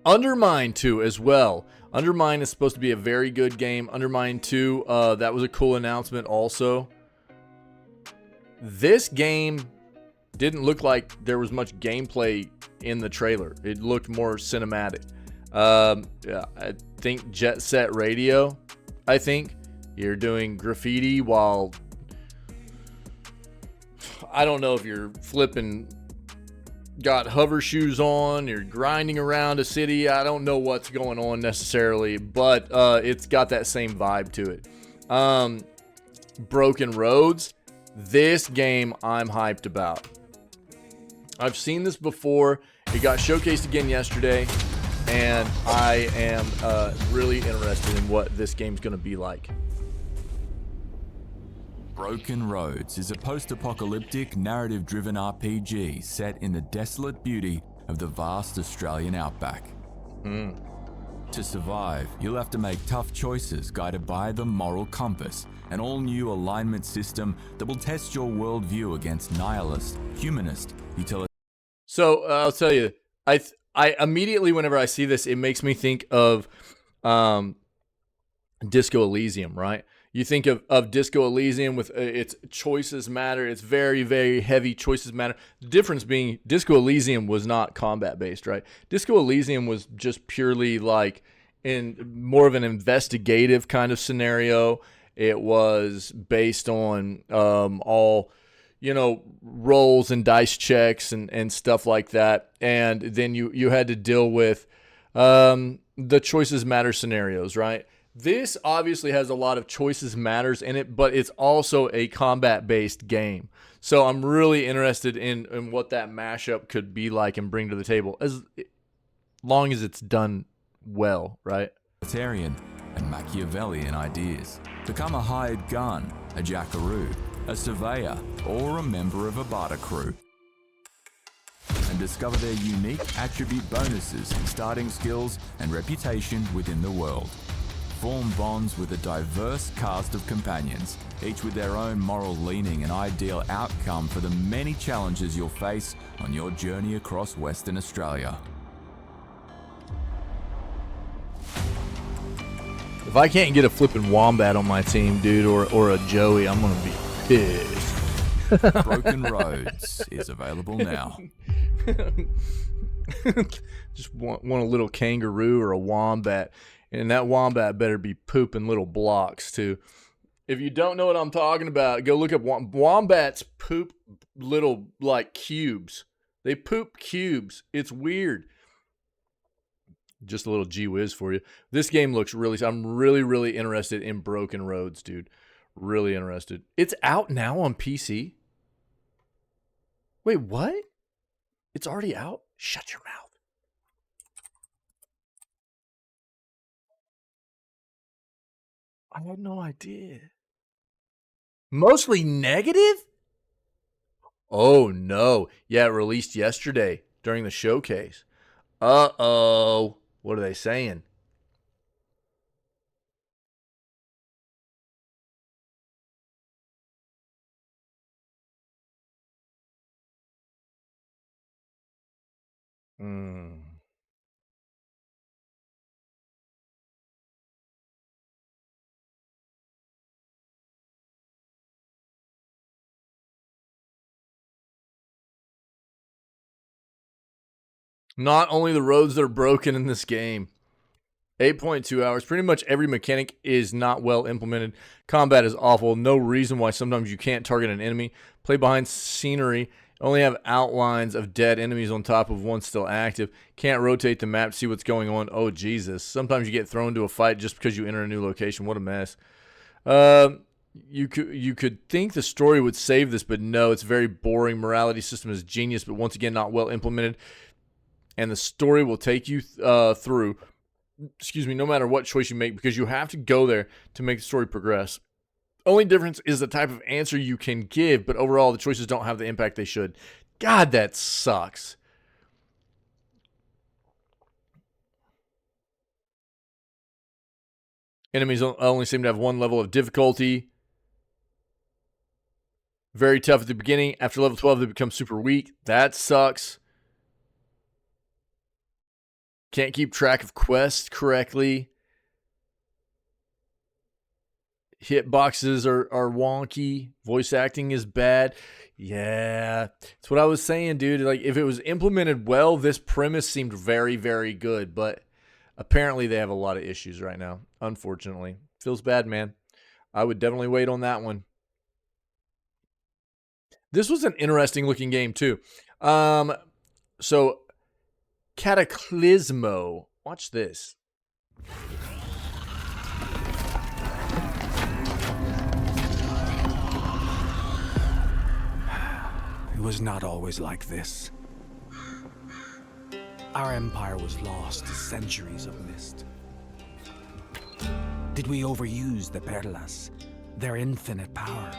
A: Undermine 2 as well. Undermine is supposed to be a very good game. Undermine 2, that was a cool announcement also. This game didn't look like there was much gameplay in the trailer. It looked more cinematic. Yeah, I think Jet Set Radio. I think you're doing graffiti while I don't know if you're flipping, got hover shoes on, you're grinding around a city. I don't know what's going on necessarily, but it's got that same vibe to it. Broken Roads. This game I'm hyped about. I've seen this before. It got showcased again yesterday, and I am really interested in what this game's going to be like.
E: Broken Roads is a post-apocalyptic, narrative-driven RPG set in the desolate beauty of the vast Australian outback. To survive, you'll have to make tough choices guided by the moral compass, an all-new alignment system that will test your worldview against nihilist, humanist, utilitarian.
A: So I'll tell you, I immediately, whenever I see this, it makes me think of Disco Elysium, right? You think of Disco Elysium with its choices matter. It's very, very heavy choices matter. The difference being Disco Elysium was not combat based, right? Disco Elysium was just purely like in more of an investigative kind of scenario. It was based on all, you know, rolls and dice checks and stuff like that. And then you had to deal with the choices matter scenarios, right? This obviously has a lot of choices matters in it, but it's also a combat-based game. So I'm really interested in what that mashup could be like and bring to the table, as long as it's done well, right?
E: And Machiavellian ideas. Become a hired gun, a jackaroo, a surveyor, or a member of a barter crew. And discover their unique attribute bonuses, starting skills, and reputation within the world. Form bonds with a diverse cast of companions, each with their own moral leaning and ideal outcome for the many challenges you'll face on your journey across Western Australia.
A: If I can't get a flipping wombat on my team, dude, or a Joey, I'm going to be pissed.
E: Broken Roads is available now.
A: Just want a little kangaroo or a wombat. And that wombat better be pooping little blocks, too. If you don't know what I'm talking about, go look up wombats poop little, like, cubes. They poop cubes. It's weird. Just a little gee whiz for you. This game looks I'm really, really interested in Broken Roads, dude. Really interested. It's out now on PC. Wait, what? It's already out? Shut your mouth. I had no idea. Mostly negative? Oh, no. Yeah, it released yesterday during the showcase. Uh-oh. What are they saying? Not only the roads that are broken in this game. 8.2 hours. Pretty much every mechanic is not well implemented. Combat is awful. No reason why sometimes you can't target an enemy. Play behind scenery. Only have outlines of dead enemies on top of one still active. Can't rotate the map to see what's going on. Oh, Jesus. Sometimes you get thrown to a fight just because you enter a new location. What a mess. You could think the story would save this, but no. It's very boring. Morality system is genius, but once again, not well implemented. And the story will take you through, no matter what choice you make, because you have to go there to make the story progress. Only difference is the type of answer you can give, but overall, the choices don't have the impact they should. God, that sucks. Enemies only seem to have one level of difficulty. Very tough at the beginning. After level 12, they become super weak. That sucks. Can't keep track of quests correctly. Hitboxes are wonky. Voice acting is bad. Yeah. That's what I was saying, dude. Like, if it was implemented well, this premise seemed very, very good. But apparently they have a lot of issues right now, unfortunately. Feels bad, man. I would definitely wait on that one. This was an interesting looking game too. So Cataclysmo. Watch this.
F: It was not always like this. Our empire was lost to centuries of mist. Did we overuse the Perlas? Their infinite power?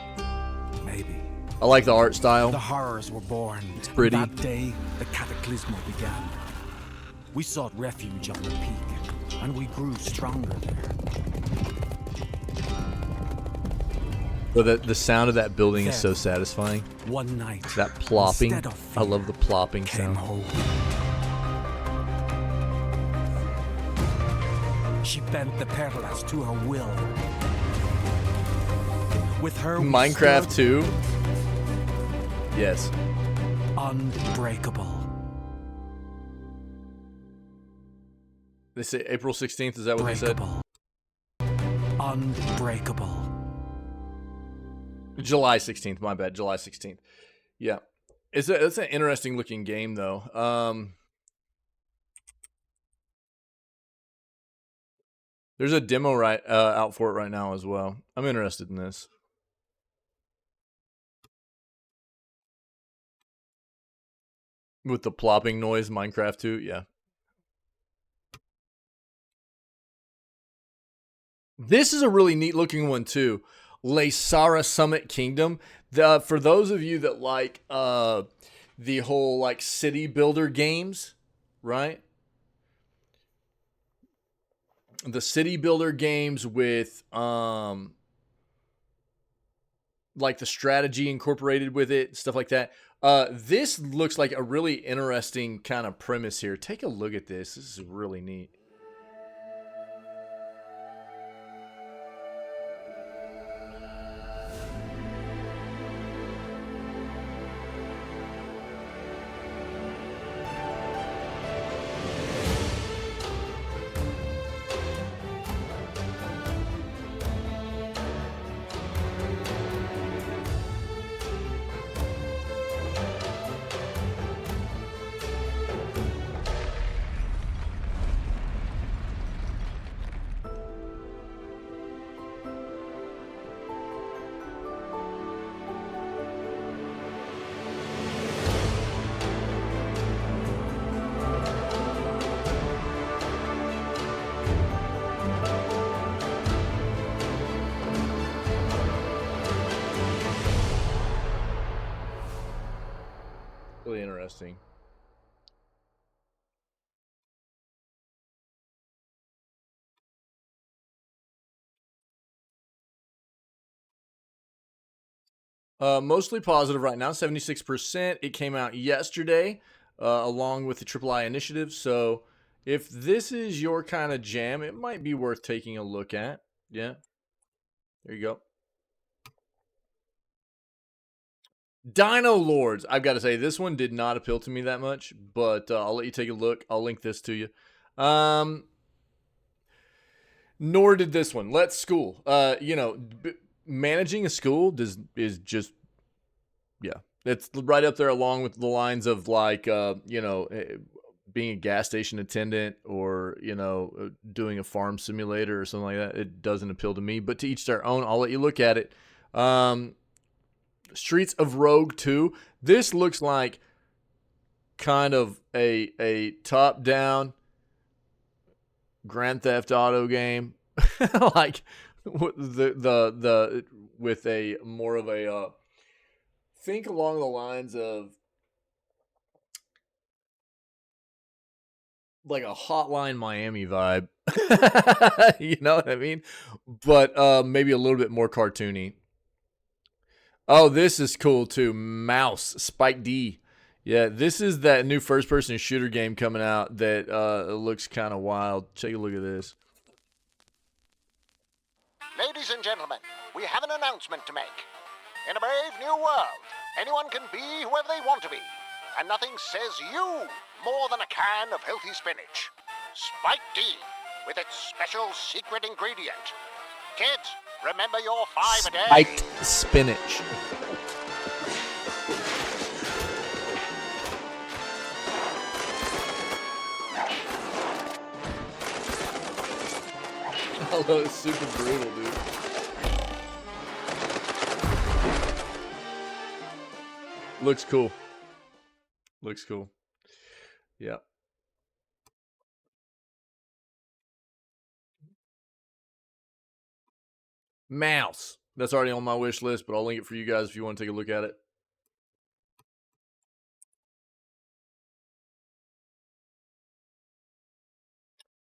F: Maybe.
A: I like the art style.
F: The horrors were born.
A: It's pretty.
F: That day, the Cataclysmo began. We sought refuge on the peak, and we grew stronger there.
A: But the sound of that building is so satisfying.
F: One night,
A: That plopping.
F: instead of fear,
A: I love the plopping
F: came
A: sound.
F: hope. She bent the Perlas to her will. With her, we
A: Minecraft
F: stood
A: 2. Yes.
F: unbreakable.
A: They say April 16th. Is that what they said?
F: Breakable. Unbreakable.
A: July 16th. My bad. July 16th. Yeah. It's an interesting looking game though. There's a demo out for it right now as well. I'm interested in this. With the plopping noise, Minecraft 2, yeah. This is a really neat looking one too. Leysara Summit Kingdom. For those of you that like the whole like city builder games, right? The city builder games with like the strategy incorporated with it, stuff like that. This looks like a really interesting kind of premise here. Take a look at this. This is really neat. Really interesting. Mostly positive right now, 76%. It came out yesterday, along with the III initiative. So if this is your kind of jam, it might be worth taking a look at. Yeah. There you go. Dino Lords. I've got to say, this one did not appeal to me that much, but I'll let you take a look. I'll link this to you. Nor did this one. Let's School. You know, managing a school is just, yeah. It's right up there along with the lines of like, you know, being a gas station attendant or, you know, doing a farm simulator or something like that. It doesn't appeal to me, but to each their own. I'll let you look at it. Streets of Rogue 2. This looks like kind of a top-down Grand Theft Auto game, like the with a more of a think along the lines of like a Hotline Miami vibe. You know what I mean? But maybe a little bit more cartoony. Oh, this is cool too. Mouse, Spike D. Yeah, this is that new first-person shooter game coming out that looks kind of wild. Take a look at this.
G: Ladies and gentlemen, we have an announcement to make. In a brave new world, anyone can be whoever they want to be. And nothing says you more than a can of healthy spinach. Spike D, with its special secret ingredient. Kids, remember your 5 a day.
A: Spiked spinach. It's super brutal, dude. Looks cool. Looks cool. Yeah. Mouse. That's already on my wish list, but I'll link it for you guys if you want to take a look at it.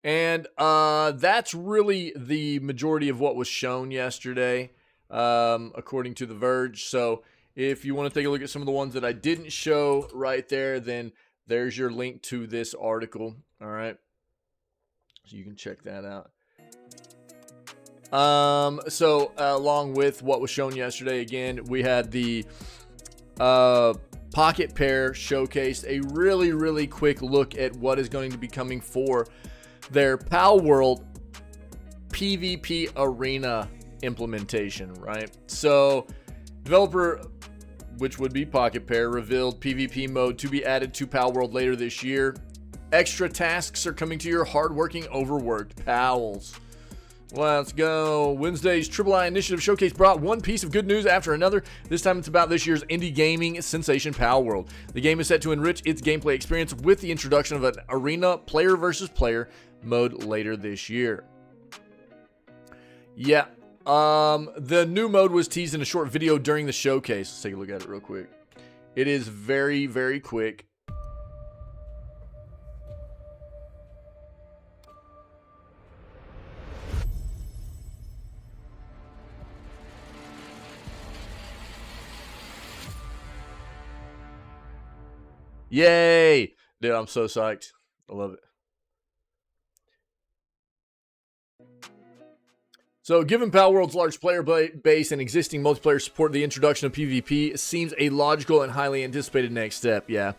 A: And that's really the majority of what was shown yesterday, according to The Verge. So if you want to take a look at some of the ones that I didn't show right there, then there's your link to this article. All right. So you can check that out. Along with what was shown yesterday, again, we had the Pocket Pair showcased a really, really quick look at what is going to be coming for their Pal World PvP Arena implementation, right? So, developer, which would be Pocket Pair, revealed PvP mode to be added to Pal World later this year. Extra tasks are coming to your hardworking, overworked pals. Let's go. Wednesday's III Initiative Showcase brought one piece of good news after another. This time it's about this year's indie gaming sensation Pal World. The game is set to enrich its gameplay experience with the introduction of an arena player versus player mode later this year. Yeah. The new mode was teased in a short video during the showcase. Let's take a look at it real quick. It is very, very quick. Yay! Dude, I'm so psyched. I love it. So, given Pal World's large player base and existing multiplayer support, the introduction of PvP seems a logical and highly anticipated next step, yeah.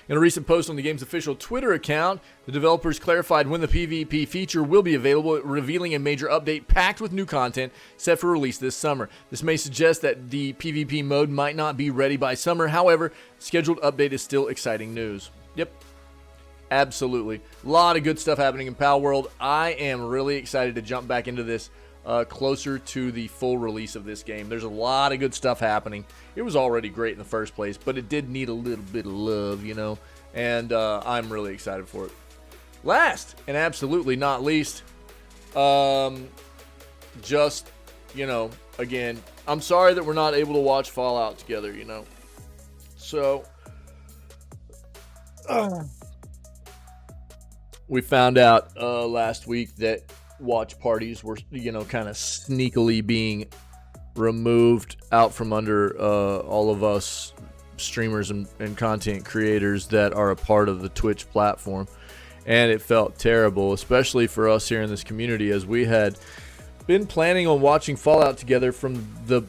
A: In a recent post on the game's official Twitter account, the developers clarified when the PvP feature will be available, revealing a major update packed with new content set for release this summer. This may suggest that the PvP mode might not be ready by summer. However, scheduled update is still exciting news. Yep. Absolutely. A lot of good stuff happening in Pal World. I am really excited to jump back into this closer to the full release of this game. There's a lot of good stuff happening. It was already great in the first place, but it did need a little bit of love, you know, and I'm really excited for it. Last, and absolutely not least, just, you know, again, I'm sorry that we're not able to watch Fallout together, you know. So, we found out last week that watch parties were, you know, kind of sneakily being removed out from under all of us streamers and content creators that are a part of the Twitch platform. And it felt terrible, especially for us here in this community, as we had been planning on watching Fallout together from the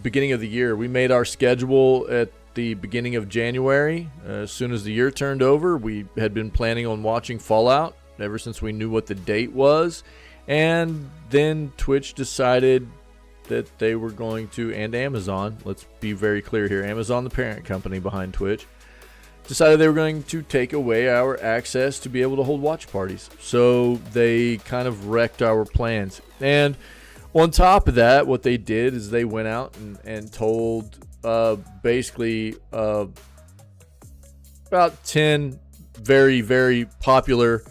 A: beginning of the year. We made our schedule at the beginning of January. As soon as the year turned over, we had been planning on watching Fallout ever since we knew what the date was. And then Twitch decided that they were going to, and Amazon, let's be very clear here, Amazon, the parent company behind Twitch, decided they were going to take away our access to be able to hold watch parties. So they kind of wrecked our plans. And on top of that, what they did is they went out and told basically about 10 very, very popular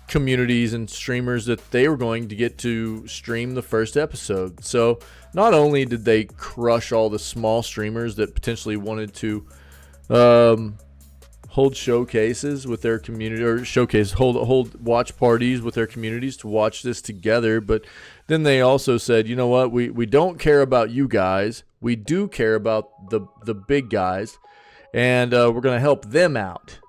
A: communities and streamers that they were going to get to stream the first episode. So not only did they crush all the small streamers that potentially wanted to hold showcases with their community, or hold watch parties with their communities to watch this together, but then they also said, you know what, we don't care about you guys, we do care about the big guys, and we're going to help them out.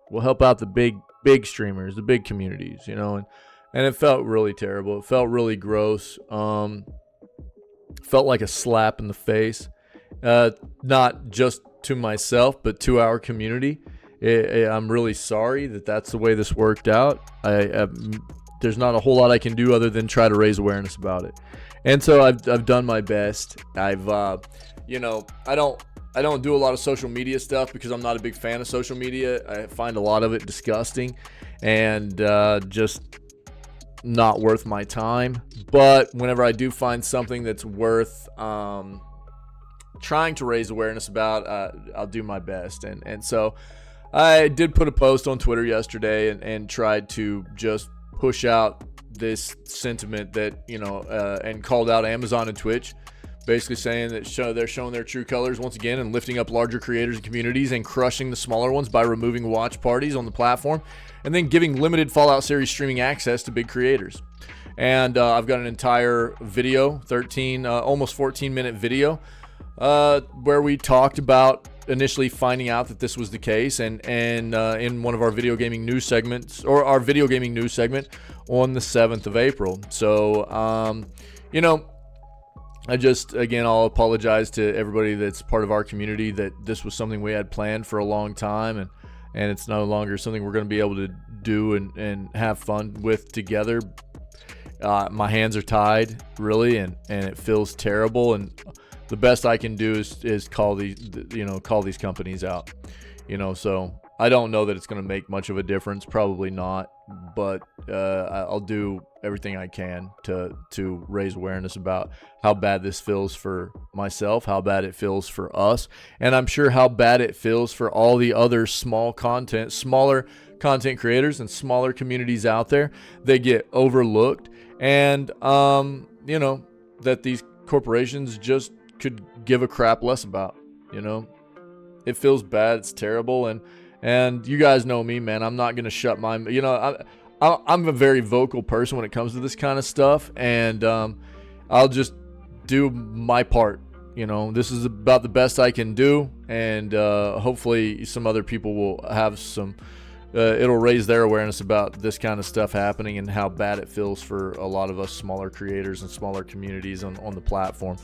A: We'll help out the big streamers, the big communities, you know, and it felt really terrible. It felt really gross. Felt like a slap in the face, not just to myself, but to our community. I'm really sorry that that's the way this worked out. There's not a whole lot I can do other than try to raise awareness about it, and so I've done my best. You know, I don't do a lot of social media stuff because I'm not a big fan of social media. I find a lot of it disgusting, and just not worth my time. But whenever I do find something that's worth trying to raise awareness about, I'll do my best. And so I did put a post on Twitter yesterday and tried to just push out this sentiment that, you know, and called out Amazon and Twitch, basically saying that they're showing their true colors once again and lifting up larger creators and communities and crushing the smaller ones by removing watch parties on the platform and then giving limited Fallout series streaming access to big creators. And I've got an entire video, almost 14-minute video, where we talked about initially finding out that this was the case, and in one of our video gaming news segments, or our video gaming news segment on the 7th of April. So, you know, I'll apologize to everybody that's part of our community that this was something we had planned for a long time, and it's no longer something we're going to be able to do and have fun with together. My hands are tied, really, and it feels terrible, and the best I can do is call these companies out, you know. So I don't know that it's going to make much of a difference, probably not, but I'll do everything I can to raise awareness about how bad this feels for myself, how bad it feels for us, and I'm sure how bad it feels for all the other smaller content creators and smaller communities out there that get overlooked, and you know, that these corporations just could give a crap less about. You know, it feels bad, it's terrible, and you guys know me, man. I'm not gonna shut my, you know, I'm a very vocal person when it comes to this kind of stuff, and I'll just do my part. You know, this is about the best I can do, and hopefully some other people will have some, it'll raise their awareness about this kind of stuff happening and how bad it feels for a lot of us smaller creators and smaller communities on the platform.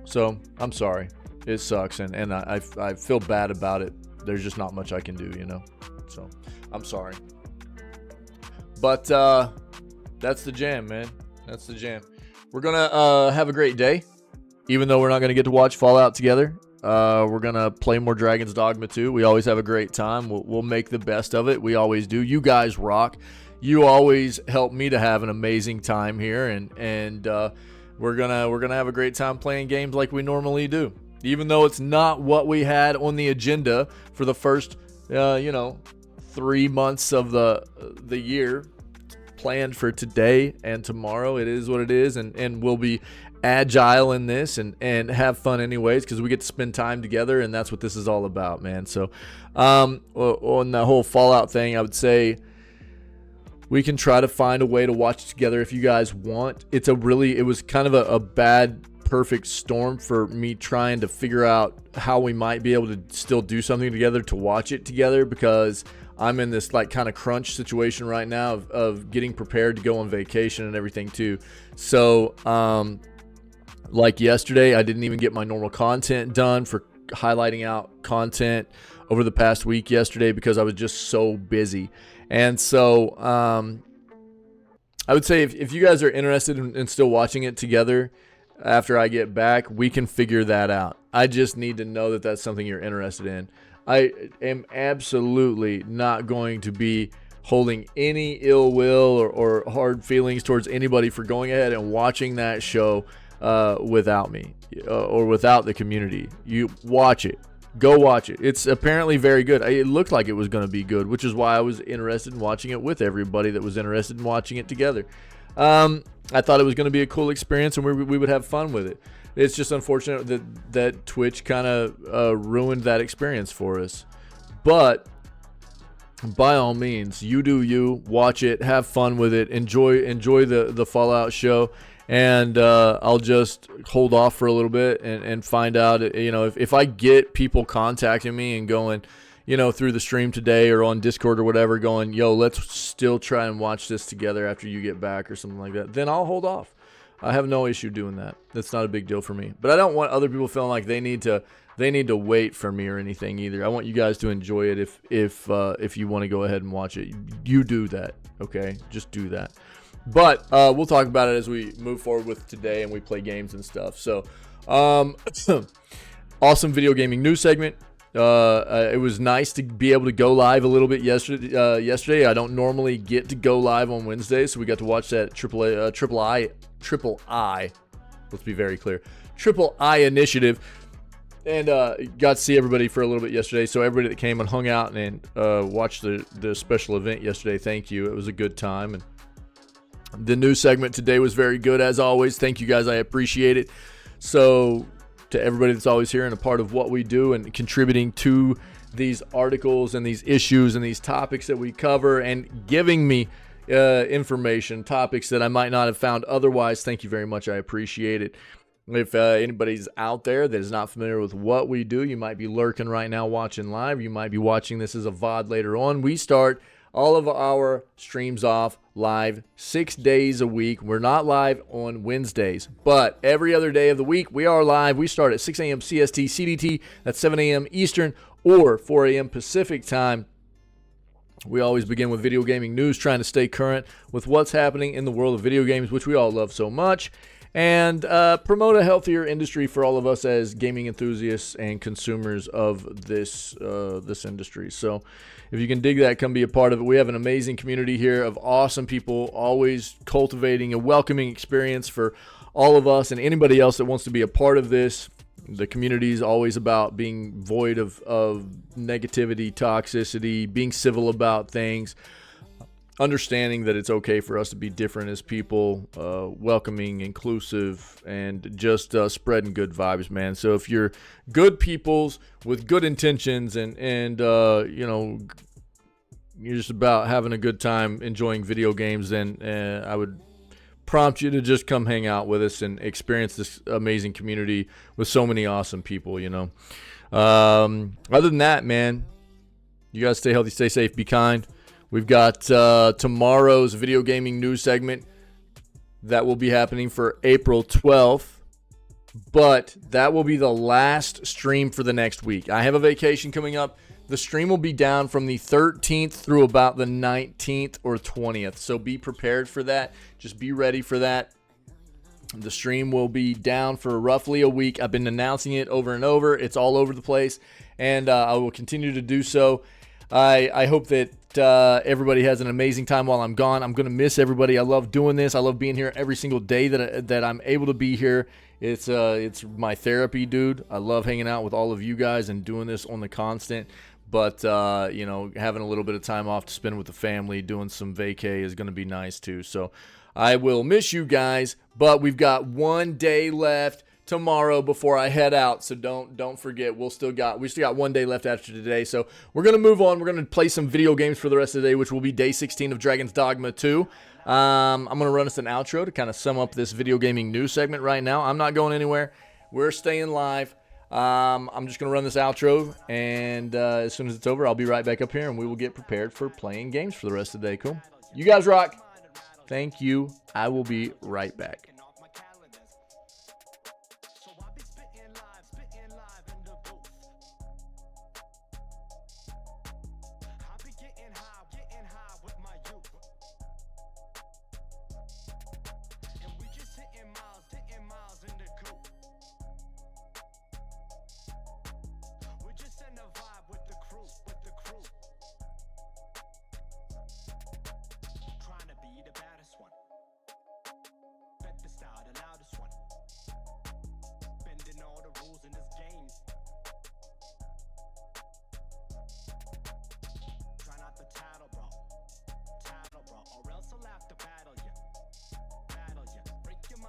A: So I'm sorry, it sucks, and I feel bad about it. There's just not much I can do, you know, so I'm sorry. But that's the jam, man. That's the jam. We're gonna have a great day, even though we're not gonna get to watch Fallout together. We're gonna play more Dragon's Dogma 2. We always have a great time. We'll make the best of it. We always do. You guys rock. You always help me to have an amazing time here, and we're gonna have a great time playing games like we normally do. Even though it's not what we had on the agenda for the first 3 months of the year planned for today and tomorrow. It is what it is, and we'll be agile in this and have fun anyways, because we get to spend time together, and that's what this is all about, man. So on the whole Fallout thing, I would say we can try to find a way to watch it together if you guys want. It was kind of a bad perfect storm for me trying to figure out how we might be able to still do something together to watch it together, because I'm in this like kind of crunch situation right now of getting prepared to go on vacation and everything too. So like yesterday, I didn't even get my normal content done for highlighting out content over the past week yesterday because I was just so busy. And so I would say if you guys are interested in still watching it together after I get back, we can figure that out. I just need to know that that's something you're interested in. I am absolutely not going to be holding any ill will or hard feelings towards anybody for going ahead and watching that show without me or without the community. You watch it. Go watch it. It's apparently very good. It looked like it was going to be good, which is why I was interested in watching it with everybody that was interested in watching it together. I thought it was going to be a cool experience, and we would have fun with it. It's just unfortunate that Twitch kind of ruined that experience for us. But by all means, you do you. Watch it. Have fun with it. Enjoy the Fallout show. And I'll just hold off for a little bit and find out, you know, if I get people contacting me and going, you know, through the stream today or on Discord or whatever, going, yo, let's still try and watch this together after you get back or something like that, then I'll hold off. I have no issue doing that. That's not a big deal for me. But I don't want other people feeling like they need to wait for me or anything either. I want you guys to enjoy it. If you want to go ahead and watch it, you do that. Okay, just do that. But we'll talk about it as we move forward with today and we play games and stuff. So awesome video gaming news segment. It was nice to be able to go live a little bit yesterday. I don't normally get to go live on Wednesdays, so we got to watch that triple I. Let's be very clear, triple I initiative, and got to see everybody for a little bit yesterday. So everybody that came and hung out and watched the special event yesterday, thank you. It was a good time, and the news segment today was very good as always. Thank you guys, I appreciate it. So to everybody that's always here and a part of what we do and contributing to these articles and these issues and these topics that we cover and giving me information, topics that I might not have found otherwise, thank you very much. I appreciate it. If anybody's out there that is not familiar with what we do, you might be lurking right now watching live. You might be watching this as a VOD later on. We start all of our streams off live 6 days a week. We're not live on Wednesdays, but every other day of the week we are live. We start at 6 a.m. CST, CDT, that's 7 a.m. Eastern or 4 a.m. Pacific time. We always begin with video gaming news, trying to stay current with what's happening in the world of video games, which we all love so much, and promote a healthier industry for all of us as gaming enthusiasts and consumers of this industry. So if you can dig that, come be a part of it. We have an amazing community here of awesome people, always cultivating a welcoming experience for all of us and anybody else that wants to be a part of this. The community is always about being void of negativity, toxicity, being civil about things, understanding that it's okay for us to be different as people, welcoming, inclusive, and just spreading good vibes, man. So if you're good peoples with good intentions and you know, you're just about having a good time enjoying video games, then I would prompt you to just come hang out with us and experience this amazing community with so many awesome people, you know. Other than that, man, you guys stay healthy, stay safe, be kind. We've got tomorrow's video gaming news segment that will be happening for April 12th, but that will be the last stream for the next week. I have a vacation coming up. The stream will be down from the 13th through about the 19th or 20th, so be prepared for that. Just be ready for that. The stream will be down for roughly a week. I've been announcing it over and over. It's all over the place, and I will continue to do so. I hope that everybody has an amazing time while I'm gone. I'm going to miss everybody. I love doing this. I love being here every single day that I'm able to be here. It's my therapy, dude. I love hanging out with all of you guys and doing this on the constant. But, you know, having a little bit of time off to spend with the family, doing some vacay is going to be nice too. So I will miss you guys, but we've got 1 day left tomorrow before I head out. So don't forget, we still got 1 day left after today. So we're going to move on. We're going to play some video games for the rest of the day, which will be day 16 of Dragon's Dogma 2. I'm going to run us an outro to kind of sum up this video gaming news segment right now. I'm not going anywhere. We're staying live. I'm just going to run this outro, and as soon as it's over, I'll be right back up here, and we will get prepared for playing games for the rest of the day. Cool? You guys rock. Thank you. I will be right back.